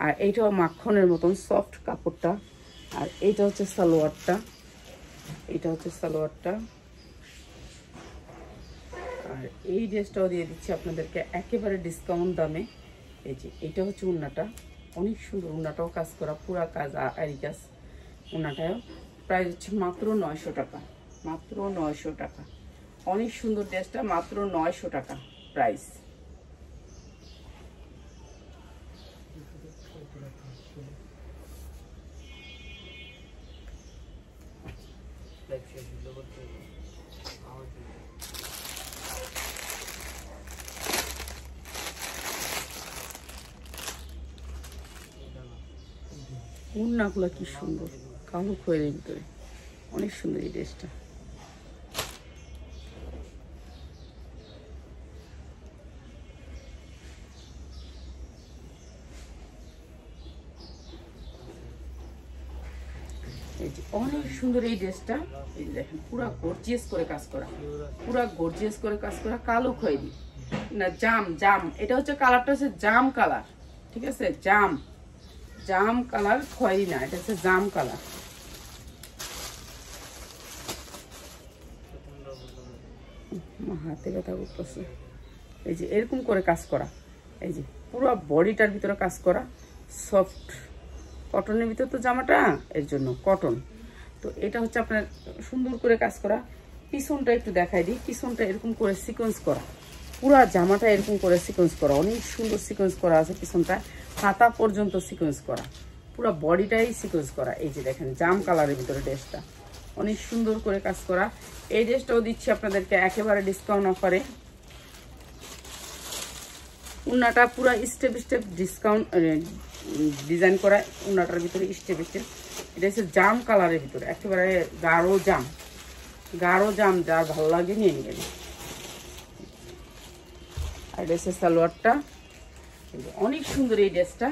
আর এইটাও মাখনের মতন সফট কাপড়টা। আর এইটা হচ্ছে সালোয়ারটা, এটা হচ্ছে সালোয়ারটা। আর এই ড্রেসটাও দিয়ে দিচ্ছি আপনাদেরকে একেবারে ডিসকাউন্ট দামে। এই যে এটা হচ্ছে উন্নাটা, অনেক সুন্দর, উন্নাটাও কাজ করা, পুরা কাজ আরি কাজ। উন্নাটাও প্রাইস হচ্ছে মাত্র 900 টাকা, মাত্র 900 টাকা। অনেক সুন্দর ড্রেসটা, মাত্র 900 টাকা প্রাইস। উন্নাগুলো কি সুন্দর, কালো খয়ের ভিতরে অনেক সুন্দর এই ড্রেসটা। অনেক সুন্দর এই ড্রেসটা, এই দেখেন পুরা গর্জিয়াস করে কাজ করা, পুরা গর্জিয়াস করে কাজ করা, কালো খয়েরি না জাম, জাম, এটা হচ্ছে কালারটা হচ্ছে জাম কালার, ঠিক আছে, জাম, জাম কালার, খয়েরি না, এটা হচ্ছে জাম কালার। হাতে ব্যথা করতেছে। এই যে এরকম করে কাজ করা, এই যে পুরো বডিটার ভিতরে কাজ করা, সফট কটনের ভিতরে তো জামাটা, এর জন্য কটন। তো এটা হচ্ছে আপনার সুন্দর করে কাজ করা। পিছনটা একটু দেখাই দিই, পিছনটা এরকম করে সিকোয়েন্স করা, পুরা জামাটা এরকম করে সিকোয়েন্স করা, অনেক সুন্দর সিকোয়েন্স করা আছে পিছনটা, হাতা পর্যন্ত সিকোয়েন্স করা, পুরো বডিটাই সিকোয়েন্স করা। এই যে দেখেন জাম কালারের ভিতরে ড্রেসটা অনেক সুন্দর করে কাজ করা। এই ড্রেসটাও দিচ্ছি আপনাদেরকে একেবারে ডিসকাউন্ট অফারে। উন্নাটা পুরো স্টেপ স্টেপ ডিসকাউন্ট ডিজাইন করা, উন্নাটার ভিতরে স্টেপ স্টেপ। এটা হচ্ছে জাম কালারের ভিতরে, একেবারে গাঢ় জাম, গাঢ় জাম, যার ভালো লাগে নিয়ে নেবেন। আর এটা হচ্ছে সালোয়ারটা, অনেক সুন্দর এই ড্রেসটা,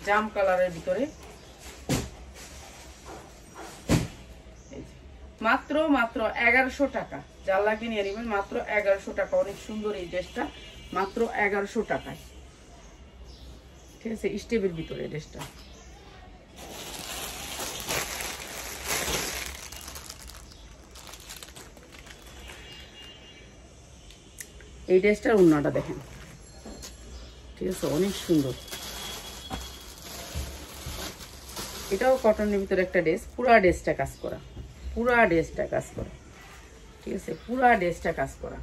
জাম কালারের ভিতরে। মাত্র মাত্র 1100 টাকা, যার লাগে নিয়ে নেবেন, মাত্র 1100 টাকা। অনেক সুন্দর এই ড্রেসটা, মাত্র 1100 টাকায়, ঠিক আছে, স্টেপের ভিতরে ড্রেসটা। এই ড্রেসটার উন্নাটা দেখেন, ঠিক আছে, অনেক সুন্দর। এটাও কটনের ভিতরে একটা ড্রেস, পুরা ড্রেসটা কাজ করা, পুরা ড্রেসটা কাজ করা, ঠিক আছে, পুরা ড্রেসটা কাজ করা।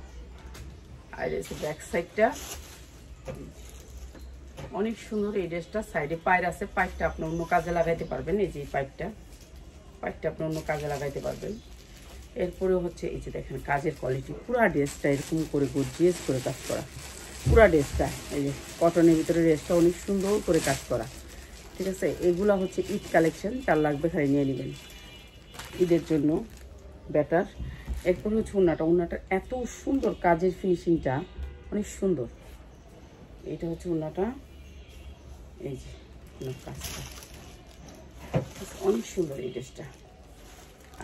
আর ব্যাক সাইডটা অনেক সুন্দর এই ড্রেসটা। সাইডে পাইর আছে, পাইরটা আপনি অন্য কাজে লাগাইতে পারবেন, এই যে পাইরটা, পাইরটা আপনি অন্য কাজে লাগাইতে পারবেন। এরপরে হচ্ছে এই যে দেখেন কাজের কোয়ালিটি, পুরা ড্রেসটা এরকম করে গর্জিয়াস করে কাজ করা, পুরা ড্রেসটা। এই যে কটনের ভিতরে ড্রেসটা অনেক সুন্দর করে কাজ করা, ঠিক আছে। এগুলা হচ্ছে ঈদ কালেকশন, যার লাগবে খালি নিয়ে নেবেন ঈদের জন্য বেটার। এরপর হচ্ছে উন্নাটা, উন্নাটার এত সুন্দর কাজের ফিনিশিংটা অনেক সুন্দর। এটা হচ্ছে উন্নাটা, এই যে কাজটা অনেক সুন্দর এই ড্রেসটা।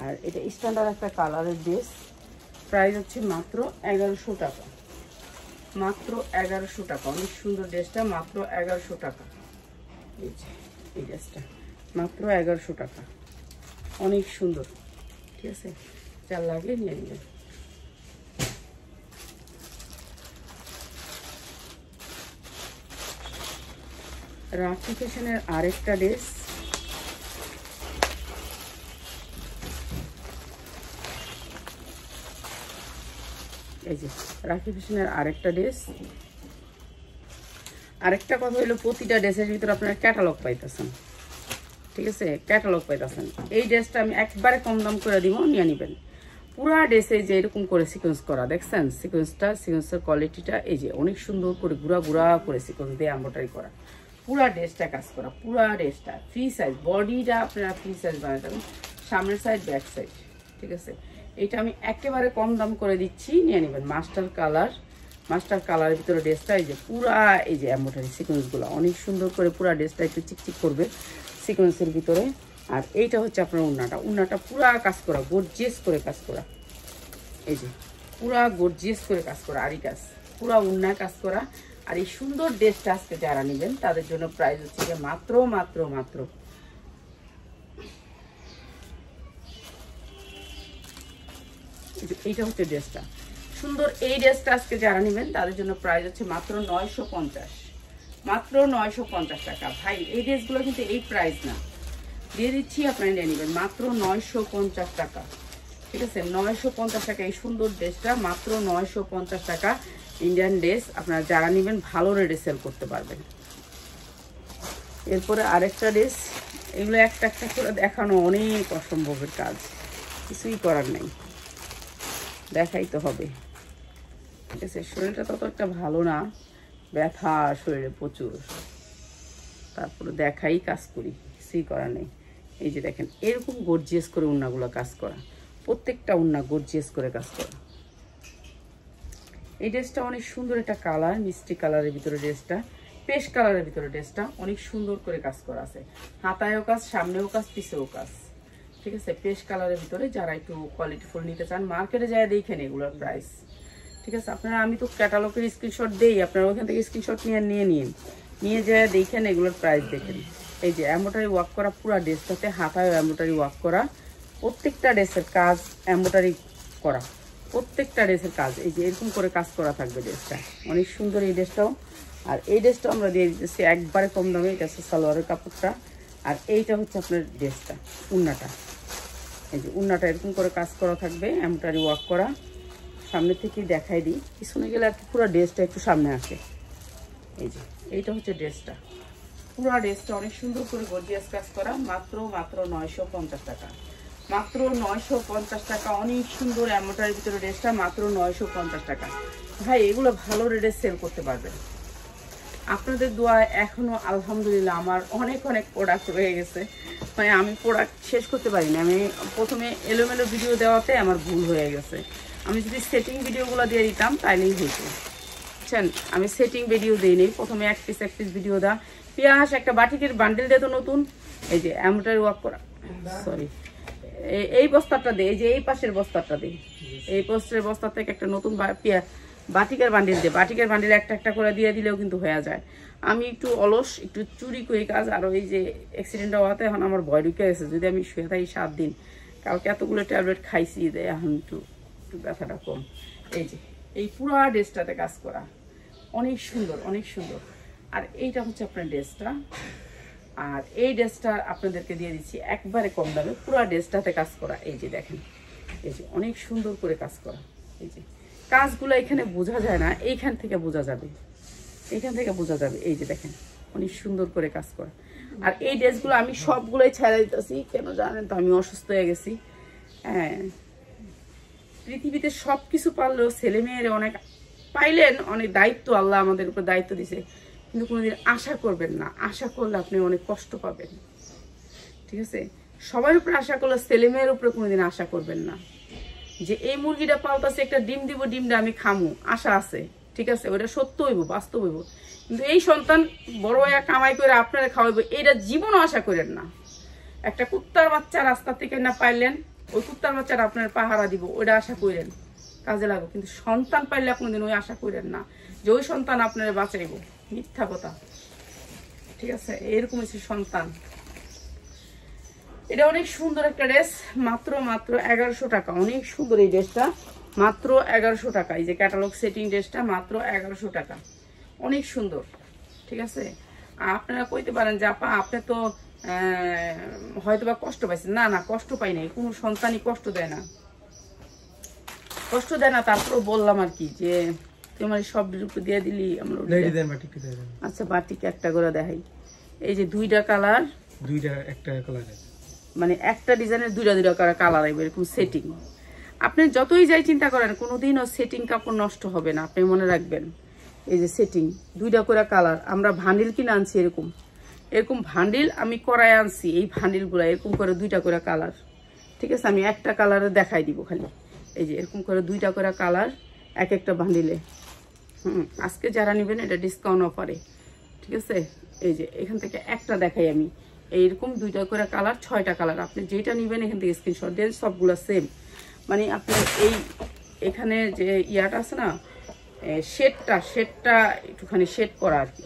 আর এটা স্ট্যান্ডার্ড একটা কালারের ড্রেস, প্রাইস হচ্ছে মাত্র 1100 টাকা, মাত্র 1100 টাকা। অনেক সুন্দর ড্রেসটা, মাত্র 1100 টাকা। এই যে এই ড্রেসটা মাত্র 1100 টাকা, অনেক সুন্দর, ঠিক আছে, যার লাগে নিয়ে নেবেন। রাখি ফ্যাশনের আরেকটা ড্রেস, এই যে রাখি ফ্যাশনের আরেকটা ড্রেস। আরেকটা কথা হলো প্রতিটা ড্রেসের ভিতরে আপনারা ক্যাটালগ পাইতেছেন, ঠিক আছে, ক্যাটালগ পাইতেছেন। এই ড্রেসটা আমি একবারে কম দাম করে দিব, নিয়ে নেবেন। পুরা ড্রেসে যে এরকম করে সিকোয়েন্স করা, দেখছেন সিকোয়েন্সের কোয়ালিটিটা এই যে অনেক সুন্দর করে গুড়া গুড়া করে সিকোয়েন্স দিয়ে এমব্রয়ডারি করা, পুরা ড্রেসটা কাজ করা, পুরা ড্রেসটা ফ্রি সাইজ, বডিটা আপনারা ফ্রি সাইজ বানাতে পারেন, সামনের সাইড ব্যাক সাইড, ঠিক আছে। এটা আমি একেবারে কম দাম করে দিচ্ছি, নিয়ে নেবেন। মাস্টার কালারের ভিতরে ড্রেসটা এই যে পুরা এই যে এমব্রয়ডারি সিকোয়েন্সগুলো অনেক সুন্দর করে পুরা ড্রেসটা একটু চিকচিক করবে সিকোয়েন্সের ভিতরে। আর এইটা হচ্ছে আপনার উন্নাটা পুরা কাজ করা, গর্জিয়াস করে কাজ করা, এই যে পুরা গর্জিয়াস করে কাজ করা, আরি কাজ পুরা উন্না কাজ করা। আর এই সুন্দর ড্রেসটা আজকে যারা নেবেন তাদের জন্য প্রাইস হচ্ছে যে মাত্র এইটা হচ্ছে ড্রেসটা সুন্দর। এই ড্রেসটা আজকে যারা নেবেন তাদের জন্য প্রাইস হচ্ছে মাত্র 950, মাত্র 950 টাকা। ভাই এই ড্রেসগুলো কিন্তু এই প্রাইস না, দিয়ে দিচ্ছি, আপনারা নিয়ে নেবেন মাত্র 950 টাকা, ঠিক আছে। 950 টাকা এই সুন্দর ড্রেসটা মাত্র 950 টাকা। ইন্ডিয়ান ড্রেস আপনারা যারা নেবেন ভালো রেটে সেল করতে পারবেন। এরপরে আরেকটা ড্রেস, এগুলো একটা একটা করে দেখানো অনেক অসম্ভবের কাজ, কিছুই করার নেই, দেখাই তো হবে, ঠিক আছে। শরীরটা তত একটা ভালো না, ব্যথা শরীরে প্রচুর, তারপরে দেখাই কাজ করি, কিছুই করার নেই। এই যে দেখেন এরকম গর্জিয়াস করে উন্নাগুলো কাজ করা, প্রত্যেকটা উন্না গর্জিয়াস করে কাজ করা। এই ড্রেসটা অনেক সুন্দর একটা কালার, মিষ্টি কালারের ভিতরে ড্রেসটা, পেস্ট কালারের ভিতরে ড্রেসটা অনেক সুন্দর করে কাজ করা আছে, হাতায়ও কাজ, সামনেও কাজ, পিছেও কাজ, ঠিক আছে। পেস্ট কালারের ভিতরে যারা একটু কোয়ালিটি ফুল নিতে চান মার্কেটে যায় দেখেন এগুলোর প্রাইস, ঠিক আছে। আপনারা আমি তো ক্যাটালগের স্ক্রিনশট দেই, আপনারা ওইখান থেকে স্ক্রিনশট নিয়ে যায় দেখেন এগুলোর প্রাইস দেখেন। এই যে এমব্রয়ডারি ওয়ার্ক করা পুরো ড্রেসটাতে, হাতায় এমব্রয়ডারি ওয়ার্ক করা, প্রত্যেকটা ড্রেসের কাজ এমব্রয়ডারি করা, প্রত্যেকটা ড্রেসের কাজ এই যে এরকম করে কাজ করা থাকবে। ড্রেসটা অনেক সুন্দর এই ড্রেসটাও। আর এই ড্রেসটাও আমরা দিয়ে দিতেছি একবারে কম দামে, এটা হচ্ছে সালোয়ারের কাপড়টা। আর এইটা হচ্ছে আপনার ড্রেসটা, উন্নাটা, এই যে উন্নাটা এরকম করে কাজ করা থাকবে, এমব্রয়ডারি ওয়ার্ক করা। সামনে থেকে দেখাই দিই, পিছনে গেলে আর কি পুরো ড্রেসটা একটু সামনে আসে। এই যে এইটা হচ্ছে ড্রেসটা, পুরো ড্রেসটা অনেক সুন্দর করে গর্জিয়াস কাজ করা, মাত্র 950 টাকা, মাত্র 950 টাকা। অনেক সুন্দর এমব্রয়ডারির ভিতরে ড্রেসটা মাত্র 950 টাকা। ভাই এগুলো ভালো রেটে সেল করতে পারবেন। আপনাদের দোয়ায় এখনো আলহামদুলিল্লাহ আমার অনেক প্রোডাক্ট রয়ে গেছে, মানে আমি প্রোডাক্ট শেষ করতে পারি না। আমি প্রথমে এলোমেলো ভিডিও দেওয়াতে আমার ভুল হয়ে গেছে, আমি যদি সেটিং ভিডিওগুলো দিয়ে দিতাম তাইলেই হইতো, বুঝছেন। আমি সেটিং ভিডিও দিইনি, প্রথমে এক পিস ভিডিও দেওয়া। পেঁয়াজ একটা বাটিকের বান্ডেল দিয়ে তো নতুন, এই যে এমব্রয়ডারি ওয়ার্ক করা, সরি এই বস্তাটা দিই, এই যে এই পাশের বস্তাটা দিই, এই পাশের বস্তা থেকে একটা নতুন বাটিকের বান্ডিল দিয়ে, বাটিকের বান্ডিল একটা একটা করে দিয়ে দিলেও কিন্তু হয়ে যায়। আমি একটু অলস, একটু চুরি করি কাজ। আর ওই যে অ্যাক্সিডেন্টটা হওয়াতে এখন আমার ভয় ঢুকে গেছে, যদি আমি শুয়ে থাকি 7 দিন, কালকে এতগুলো ট্যাবলেট খাইছি, দেয় এখন একটু ব্যথাটা কম। এই যে এই পুরো ড্রেসটাতে কাজ করা অনেক সুন্দর, অনেক সুন্দর। আর এইটা হচ্ছে আপনার ড্রেসটা, আর এই ড্রেসটা আপনাদেরকে দিয়ে দিচ্ছি একবারে কম দামে, পুরো ড্রেসটাতে কাজ করা। এই যে দেখেন, এই যে অনেক সুন্দর করে কাজ করা। এই যে কাজগুলো এখানে বোঝা যায় না, এইখান থেকে বোঝা যাবে, এইখান থেকে বোঝা যাবে। এই যে দেখেন অনেক সুন্দর করে কাজ করা। আর এই ড্রেসগুলো আমি সবগুলোই ছেড়ে দিতেছি, কেন জানেন তো, আমি অসুস্থ হয়ে গেছি। হ্যাঁ, পৃথিবীতে সব কিছু পারলেও ছেলে মেয়েরা অনেক পাইলেন, অনেক দায়িত্ব আল্লাহ আমাদের উপর দায়িত্ব দিছে, কিন্তু কোনোদিন আশা করবেন না, আশা করলে আপনি অনেক কষ্ট পাবেন, ঠিক আছে। সবার উপরে আশা করলে ছেলে মেয়ের উপরে কোনোদিন আশা করবেন না, যে এই মুরগিটা পালতাছে একটা ডিম দিব, ডিমটা আমি খামু, আশা আছে, ঠিক আছে, ওটা সত্য হইব, বাস্তব হইব। কিন্তু এই সন্তান বড় হয়ে কামাই করে আপনারা খাওয়াইব, এটা জীবনও আশা করেন না। একটা কুত্তার বাচ্চা রাস্তা থেকে না পাইলেন, ওই কুত্তার বাচ্চারা আপনার পাহারা দিব, ওইটা আশা করেন, কাজে লাগবে। কিন্তু সন্তান পাইলে কোনোদিন ওই আশা করেন না যে ওই সন্তান আপনারা বাঁচাইব, মিথ্যা কথা, ঠিক আছে। এরকম হচ্ছে সন্তান। এটা অনেক সুন্দর একটা ড্রেস, মাত্র 1100 টাকা, অনেক সুন্দর এই ড্রেসটা, মাত্র 1100 টাকা। এই যে ক্যাটালগ সেটিং ড্রেসটা মাত্র 1100 টাকা, অনেক সুন্দর, ঠিক আছে। আপনারা কইতে পারেন যে আপা আপনি তো হয়তো বা কষ্ট পাইছেন, না না, কষ্ট পাই নাই, কোনো সন্তানই কষ্ট দেয় না। কষ্ট দেয় না, তারপর বললাম আর কি যে তোমার সব উপর দিয়ে দিলি আমরা। আচ্ছা বাটিক একটা করে দেখাই। এই যে দুইটা কালার, একটা কালার, মানে একটা ডিজাইনের দুইটা কালার আইবে এরকম সেটিং। আপনি যতই যাই চিন্তা করেন কোনোদিনও সেটিং কাপড় নষ্ট হবে না, আপনি মনে রাখবেন। এই যে সেটিং দুইটা করে কালার, আমরা ভান্ডিল কিনে আনছি এরকম ভান্ডিল আমি করায় আনছি। এই ভান্ডিলগুলো এরকম করে দুইটা করে কালার, ঠিক আছে? আমি একটা কালারে দেখাই দিব খালি। এই যে এরকম করে দুইটা করে কালার এক একটা ভান্ডিলে। আজকে যারা নেবেন এটা ডিসকাউন্ট অফারে, ঠিক আছে? এই যে এখান থেকে একটা দেখাই আমি, এইরকম দুইটা করে কালার, 6টা কালার। আপনি যেটা নেবেন এখান থেকে স্ক্রিনশট দেন, সবগুলো সেম। মানে আপনার এই এখানে যে ইয়াটা আছে না, শেডটা একটুখানি শেড করা আর কি,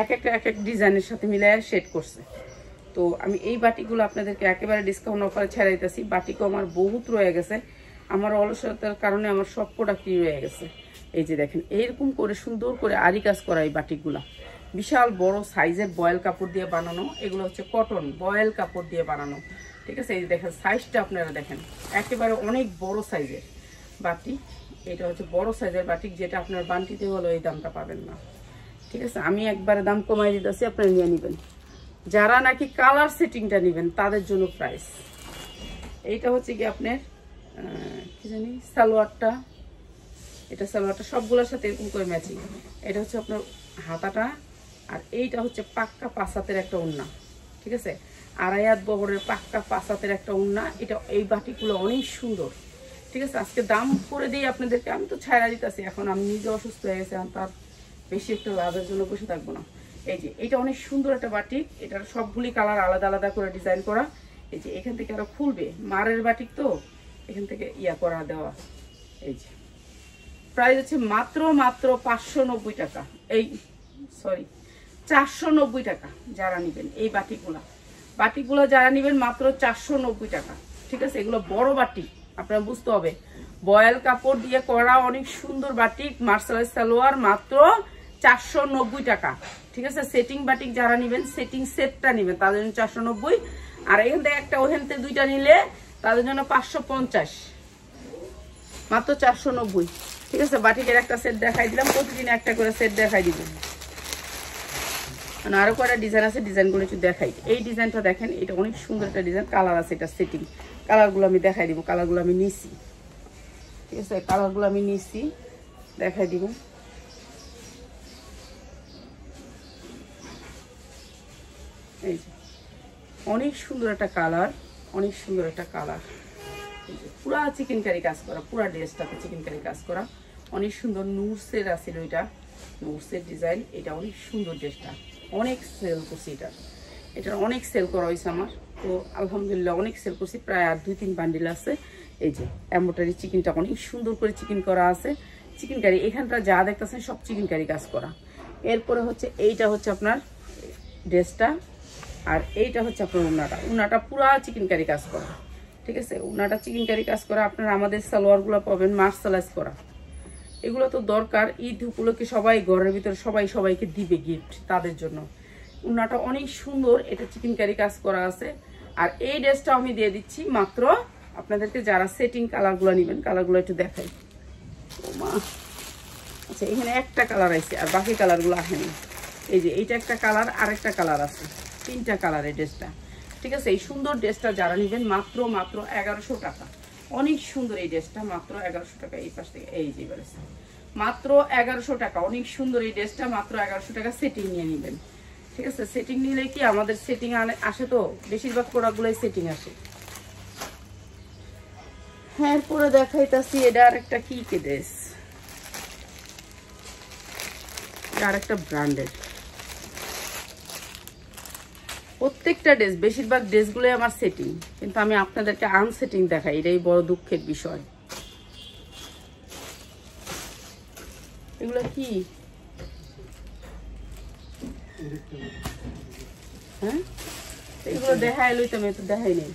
এক এক ডিজাইনের সাথে মিলায় শেড করছে। তো আমি এই বাটিগুলো আপনাদেরকে একেবারে ডিসকাউন্ট অফারে ছেড়াইতেছি। বাটিকও আমার বহুত রয়ে গেছে, আমার অলসতার কারণে আমার সব প্রোডাক্টই রয়ে গেছে। এই যে দেখেন এইরকম করে সুন্দর করে আরি কাজ করা এই বাটিকগুলা, বিশাল বড় সাইজের বয়েল কাপড় দিয়ে বানানো। এগুলো হচ্ছে কটন বয়েল কাপড় দিয়ে বানানো, ঠিক আছে? এই যে দেখেন সাইজটা আপনারা দেখেন, একেবারে অনেক বড় সাইজের বাটিক। এটা হচ্ছে বড় সাইজের বাটিক, যেটা আপনার বান্টিতে হলো এই দামটা পাবেন না, ঠিক আছে? আমি একবারে দাম কমাই দিতেছি, আপনারা নিয়ে নেবেন। যারা নাকি কালার সেটিংটা নেবেন তাদের জন্য প্রাইস। এইটা হচ্ছে কি আপনার কি জানি সালোয়ারটা, এটা সালোয়ারটা সবগুলোর সাথে এরকম করে ম্যাচিং। এটা হচ্ছে আপনার হাতাটা, আর এইটা হচ্ছে পাক্কা 5 হাতের একটা ওড়না, ঠিক আছে? 2.5 হাত বহরের পাক্কা 5 হাতের একটা ওড়না। এটা এই বাটিকগুলো অনেক সুন্দর, ঠিক আছে? আজকে দাম করে দিই আপনাদেরকে, আমি তো ছাড়া দিতেছি। এখন আমি নিজে অসুস্থ হয়ে গেছি, আমি তার বেশি একটা লাভের জন্য বসে থাকবো না। এই যে এটা অনেক সুন্দর একটা বাটিক, এটার সবগুলি কালার আলাদা আলাদা করে ডিজাইন করা। এই যে এখান থেকে আরো খুলবে, মারের বাটিক তো এখান থেকে ইয়া করা দেওয়া। এই যে প্রাইস হচ্ছে মাত্র 590 টাকা, এই সরি 490 টাকা যারা নেবেন এই বাটিকগুলো যারা নেবেন মাত্র 490 টাকা, ঠিক আছে? এগুলো বড় বাটিক, আপনারা বুঝতে হবে। বয়েল কাপড় দিয়ে করা অনেক সুন্দর বাটিক, মার্শালাইজ সালোয়ার, মাত্র 490 টাকা, ঠিক আছে? সেটিং বাটিক যারা নেবেন, সেটিং সেটটা নেবেন তাদের জন্য 490। আর এখান থেকে একটা ওখান থেকে দুইটা নিলে তাদের জন্য 550, মাত্র 490, ঠিক আছে? বাটিকের একটা সেট দেখাই দিলাম, প্রতিদিন একটা করে সেট দেখাই দিব। আরো কয়েকটা ডিজাইন আছে, ডিজাইনগুলো একটু দেখাই। এই ডিজাইনটা দেখেন, এটা অনেক সুন্দর একটা ডিজাইন, কালার আছে, এটা সেটিং। কালারগুলো আমি দেখাই দিব, কালারগুলো আমি নিছি, ঠিক আছে? কালারগুলো আমি নিছি দেখাই দিব। এই যে অনেক সুন্দর একটা কালার, অনেক সুন্দর একটা কালার। এই যে পুরা চিকেন কারি কাজ করা, পুরা ড্রেসটাতে চিকেন কারি কাজ করা, অনেক সুন্দর। নুরসের আছিল, এটা নুরসের ডিজাইন। এটা অনেক সুন্দর ড্রেসটা, অনেক সেল করছি, এটার অনেক সেল করা হয়েছে আমার। তো আলহামদুলিল্লাহ অনেক সেল করছি, প্রায় আর 2-3 বান্ডিল আছে। এই যে এমব্রয়ডারি চিকেনটা অনেক সুন্দর করে চিকেন করা আছে, চিকেন কারি। এখানটা যা দেখতেছেন সব চিকেন কারি কাজ করা। এরপরে হচ্ছে এইটা হচ্ছে আপনার ড্রেসটা, আর এইটা হচ্ছে আপনার উন্নাটা পুরা চিকেন কারি কাজ করা, ঠিক আছে? উন্নাটা চিকেন কারি কাজ করা। আপনারা আমাদের সালোয়ারগুলো পাবেন মার্শালাইজ করা। এগুলো তো দরকার, ঈদ উপলক্ষে সবাই ঘরের ভিতরে সবাইকে দিবে গিফট, তাদের জন্য। উন্নাটা অনেক সুন্দর, এটা চিকেন কারি কাজ করা আছে। আর এই ড্রেসটা আমি দিয়ে দিচ্ছি মাত্র আপনাদেরকে, যারা সেটিং কালারগুলো নেবেন। কালারগুলো একটু দেখাই। ও মা, আচ্ছা এখানে একটা কালার আছে, আর বাকি কালারগুলো আসেনি। এই যে এইটা একটা কালার, আর একটা কালার আছে, 3টা কালার এই ড্রেসটা, ঠিক আছে? এই সুন্দর ড্রেসটা যারা নেবেন মাত্র 1100 টাকা। অনেক সুন্দর এই ড্রেসটা, মাত্র 1100 টাকা। এই পাশ থেকে এই যে বেরোচ্ছে, মাত্র 1100 টাকা। অনেক সুন্দর এই ড্রেসটা, মাত্র 1100 টাকা। সেটিং নিয়ে নেবেন, ঠিক আছে? সেটিং নিলে কি আমাদের সেটিং আসে, তো বেশিরভাগ প্রোডাক্টগুলোই সেটিং আসে। হ্যাঁ, এরপরে দেখাইতাছি এটা আর একটা কি ড্রেস, আর একটা ব্র্যান্ডের। প্রত্যেকটা ড্রেস, বেশিরভাগ ড্রেসগুলোই আমার সেটিং, কিন্তু আমি আপনাদেরকে আনসেটিং দেখাই, এটাই বড় দুঃখের বিষয়। এগুলো কি? হ্যাঁ, এগুলো দেখাই লইতাম, তো দেখাই নেই।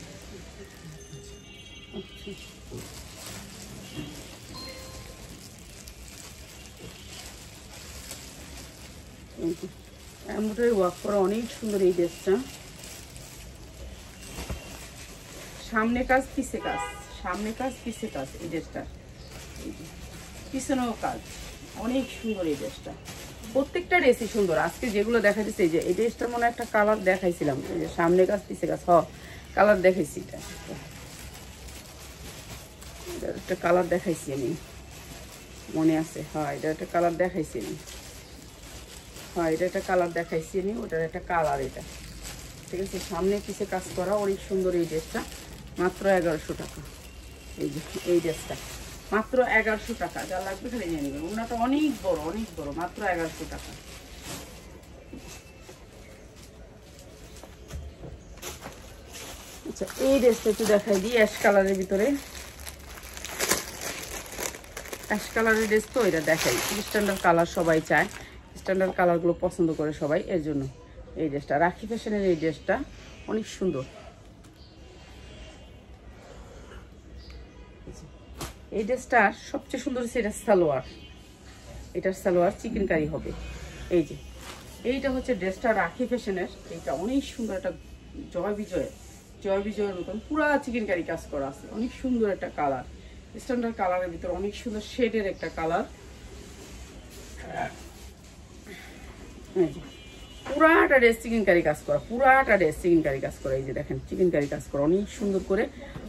এমব্রয়ডারি ওয়ার্ক করা অনেক সুন্দর এই ড্রেসটা। সামনে কাজ পিছে কাজ, সামনে কাজ পিছে কাজ এই ড্রেসটা, পিছনেও কাজ, অনেক সুন্দর এই ড্রেসটা। প্রত্যেকটা ড্রেসই সুন্দর। আজকে যেগুলো দেখা যাচ্ছে, এই যে এই ড্রেসটার মনে একটা কালার দেখাইছিলাম, এই যে সামনে কাজ পিছে কাজ, কালার দেখাইছি, এটা একটা কালার দেখাইছি আমি, মনে আছে? এটা একটা কালার দেখাইছি আমি, এটা একটা কালার দেখাইছি আমি, ওটার একটা কালার এটা, ঠিক আছে? সামনে পিছে কাজ করা, অনেক সুন্দর এই ড্রেসটা, মাত্র 1100 টাকা। এই যে এই ড্রেসটা মাত্র 1100 টাকা, যা লাগবে খালি নিয়ে নেবেন। ওনাটা অনেক বড়, মাত্র 1100 টাকা। আচ্ছা, এই ড্রেসটা একটু দেখাই দিই, অ্যাশ কালারের ভিতরে। অ্যাশ কালারের ড্রেস তো এটা দেখাই, স্ট্যান্ডার্ড কালার সবাই চায়, স্ট্যান্ডার্ড কালারগুলো পছন্দ করে সবাই, এর জন্য এই ড্রেসটা। রাখি ফ্যাশনের এই ড্রেসটা অনেক সুন্দর। এই ড্রেসটা সবচেয়ে সুন্দর হচ্ছে এটা সালোয়ার, এটার সালোয়ার চিকেন কারি হবে। এই যে এইটা হচ্ছে ড্রেসটা রাখি ফ্যাশনের, এইটা অনেক সুন্দর, একটা জয় বিজয়ের মতন পুরা চিকেন কারি কাজ করা আছে, অনেক সুন্দর একটা কালার, স্ট্যান্ডার্ড কালারের ভিতরে অনেক সুন্দর শেডের একটা কালার। পুরাটা ড্রেস চিকেন কারি কাজ করা, পুরাটা ড্রেস চিকেন কারি কাজ করা। এই যে দেখেন চিকেন কারি কাজ করা অনেক সুন্দর করে,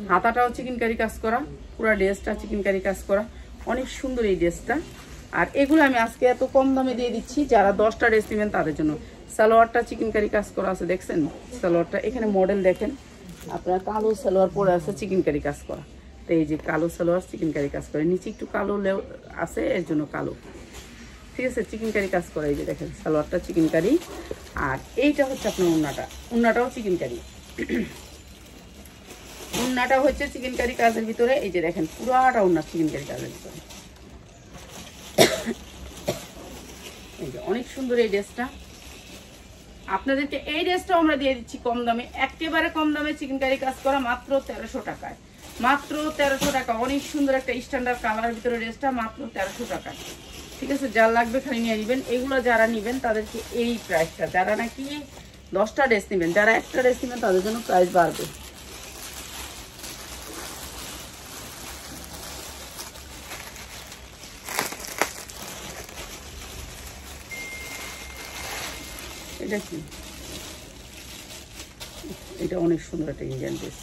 হাতাটাও চিকেন কারি কাজ করা, পুরা ড্রেসটা চিকেন কারি কাজ করা, অনেক সুন্দর এই ড্রেসটা। আর এগুলো আমি আজকে এত কম দামে দিয়ে দিচ্ছি, যারা 10টা ড্রেস নেবেন তাদের জন্য। সালোয়ারটা চিকেন কারি কাজ করা আছে, দেখছেন সালোয়ারটা? এখানে মডেল দেখেন আপনারা, কালো সালোয়ার পরে আছে চিকেন কারি কাজ করা। তো এই যে কালো সালোয়ার চিকেন কারি কাজ করে, নিচে একটু কালো আছে, এর জন্য কালো, ঠিক আছে? চিকেন কারি কাজ করে, এই যে দেখেন সালোয়ারটা চিকেন কারি। আর এইটা হচ্ছে আপনার উন্নাটাও চিকেন কারি, উন্নাটা হচ্ছে চিকেন কারি কাজের ভিতরে। এই যে দেখেন পুরাটা উন্না চিকেন কারি কাজের ভিতরে। এই যে অনেক সুন্দর এই ড্রেসটা, আপনাদেরকে এই ড্রেসটাও আমরা দিয়ে দিচ্ছি কম দামে, একেবারে কম দামে চিকেন কারি কাজ করা, মাত্র 1300 টাকায়, মাত্র 1300 টাকা। অনেক সুন্দর একটা স্ট্যান্ডার্ড কালারের ভিতরে ড্রেসটা, মাত্র 1300 টাকা, ঠিক আছে? যা লাগবে খালি নিয়ে নেবেন। এগুলো যারা নেবেন তাদেরকে এই প্রাইসটা, যারা নাকি 10টা ড্রেস নেবেন, যারা একটা ড্রেস নেবেন তাদের জন্য প্রাইস বাড়বে। এটা কি? এটা অনেক সুন্দর একটা ইন্ডিয়ান ড্রেস।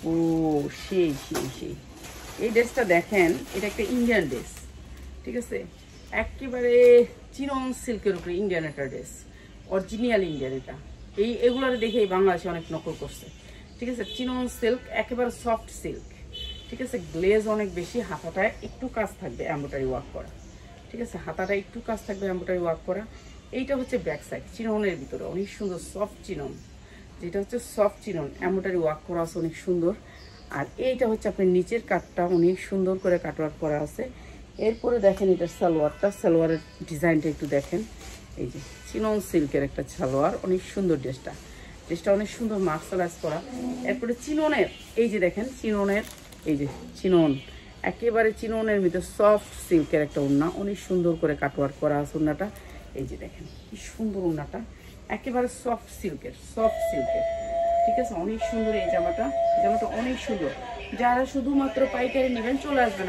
ও সেই এই ড্রেসটা দেখেন, এটা একটা ইন্ডিয়ান ড্রেস, ঠিক আছে? একেবারে চিনন সিল্কের উপরে ইন্ডিয়ান একটা ড্রেস, অরিজিনাল ইন্ডিয়ান। এটা এগুলোর দেখে বাংলাদেশে অনেক নকল করছে, ঠিক আছে? চিনন সিল্ক, একেবারে সফট সিল্ক, ঠিক আছে? গ্লেজ অনেক বেশি, হাতাটায় একটু কাজ থাকবে এমব্রয়ডারি ওয়ার্ক করা, ঠিক আছে? হাতাটা একটু কাজ থাকবে এমব্রয়ডারি ওয়ার্ক করা। এইটা হচ্ছে ব্যাক সাইড চিননের ভিতরে অনেক সুন্দর সফট চিনন, যেটা হচ্ছে সফট চিনন, এমব্রয়ডারি ওয়ার্ক করা আছে অনেক সুন্দর। আর এইটা হচ্ছে আপনার নিচের কাটটা অনেক সুন্দর করে কাটওয়ার্ক করা আছে। এরপরে দেখেন এটার সালোয়ারটা, সালোয়ারের ডিজাইনটা একটু দেখেন। এই যে চিনন সিল্কের একটা সালোয়ার, অনেক সুন্দর ড্রেসটা অনেক সুন্দর মার্শালাইজ করা। এরপরে চিননের, এই যে দেখেন চিননের, এই যে চিনন, একেবারে চিননের ভিতরে সফট সিল্কের একটা ওড়না, অনেক সুন্দর করে কাটওয়ার্ক করা আছে ওড়নাটা। এই যে দেখেন কি সুন্দর ওড়নাটা, একেবারে সফট সিল্কের, ঠিক আছে? অনেক সুন্দর এই জামাটা অনেক সুন্দর। যারা শুধুমাত্র পাইকারি নেবেন চলে আসবেন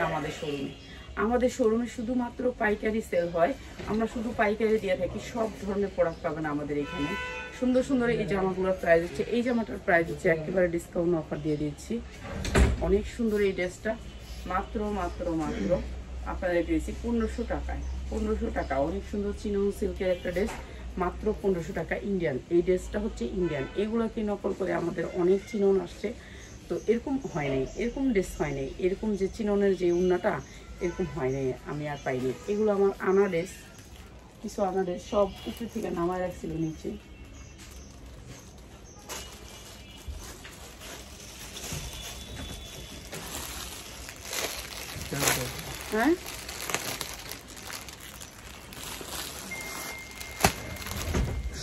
আমাদের শোরুমে শুধুমাত্র পাইকারি সেল হয়, আমরা শুধু পাইকারি দিয়ে থাকি, সব ধরনের প্রোডাক্ট পাবেন আমাদের এখানে। সুন্দর সুন্দর এই জামাগুলোর প্রাইস হচ্ছে, এই জামাটার প্রাইস হচ্ছে একেবারে ডিসকাউন্ট অফার দিয়ে দিচ্ছি। অনেক সুন্দর এই ড্রেসটা, মাত্র আপনাদের দিয়েছি 1500 টাকায়, 1500 টাকা। অনেক সুন্দর চিনন সিল্কের একটা ড্রেস, মাত্র 1500 টাকা ইন্ডিয়ান। এই ড্রেসটা হচ্ছে ইন্ডিয়ান, এগুলোকে নকল করে আমাদের অনেক চিনন আসছে, তো এরকম হয় নাই, এরকম ড্রেস হয় নাই, এরকম যে চিননের যে উন্নাটা এরকম হয় নাই, আমি আর পাইনি। এগুলো আমার আনা ড্রেস, কিছু আনা ড্রেস সব উপর থেকে নামায় রাখছিল নিচে। হ্যাঁ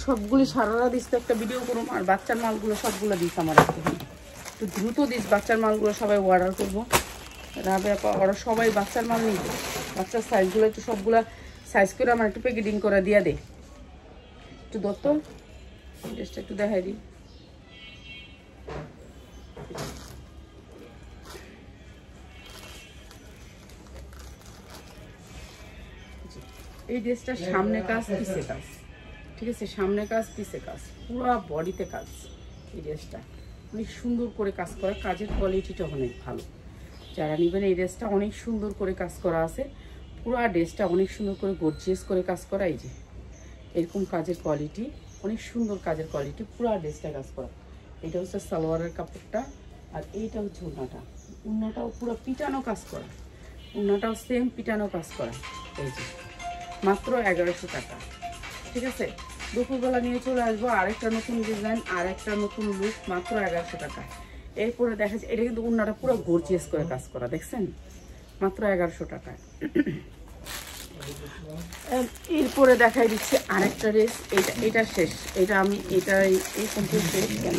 সবগুলি সারারা দিস, একটা ভিডিও করুন। আর বাচ্চার মালগুলো সবগুলো দিস আমার একটু দ্রুত দিস, বাচ্চার মালগুলো সবাই অর্ডার করবো। ওরা সবাই বাচ্চার মাল নিবে, বাচ্চার সাইজগুলো একটু সবগুলা সাইজ করে আমার একটু প্যাকেটিং করে দিয়ে দে। একটু দত্ত ড্রেসটা একটু দেখাই দিই। এই ড্রেসটার সামনে কাজ পিছে কাজ, ঠিক আছে, সামনে কাজ পিছে কাজ, পুরো বডিতে কাজ। এই ড্রেসটা অনেক সুন্দর করে কাজ করা, কাজের কোয়ালিটিটা অনেক ভালো। যারা নেবেন এই ড্রেসটা অনেক সুন্দর করে কাজ করা আছে, পুরো ড্রেসটা অনেক সুন্দর করে গর্জিয়াস করে কাজ করা। এই যে এরকম কাজের কোয়ালিটি, অনেক সুন্দর কাজের কোয়ালিটি, পুরো ড্রেসটা কাজ করা। এটা হচ্ছে সালোয়ারের কাপড়টা, আর এইটা হচ্ছে উন্নাটা। উন্নাটাও পুরো পিটানো কাজ করা, উন্নাটাও সেম পিটানো কাজ করা। এই যে মাত্র 1100 টাকা, ঠিক আছে। দুপুরবেলা নিয়ে চলে আসবো আরেকটা নতুন ডিজাইন, আর একটা নতুন লুক, মাত্র 1100 টাকা। এরপরে দেখা যাচ্ছে এটা কিন্তু উন্নাটা পুরো গর্জিয়াস করে কাজ করা, দেখছেন, মাত্র 1100 টাকায়। এরপরে দেখাই দিচ্ছে আরেকটা ড্রেস, এটা শেষ, এটা আমি এটা এই কমপ্লিট শেষ কেন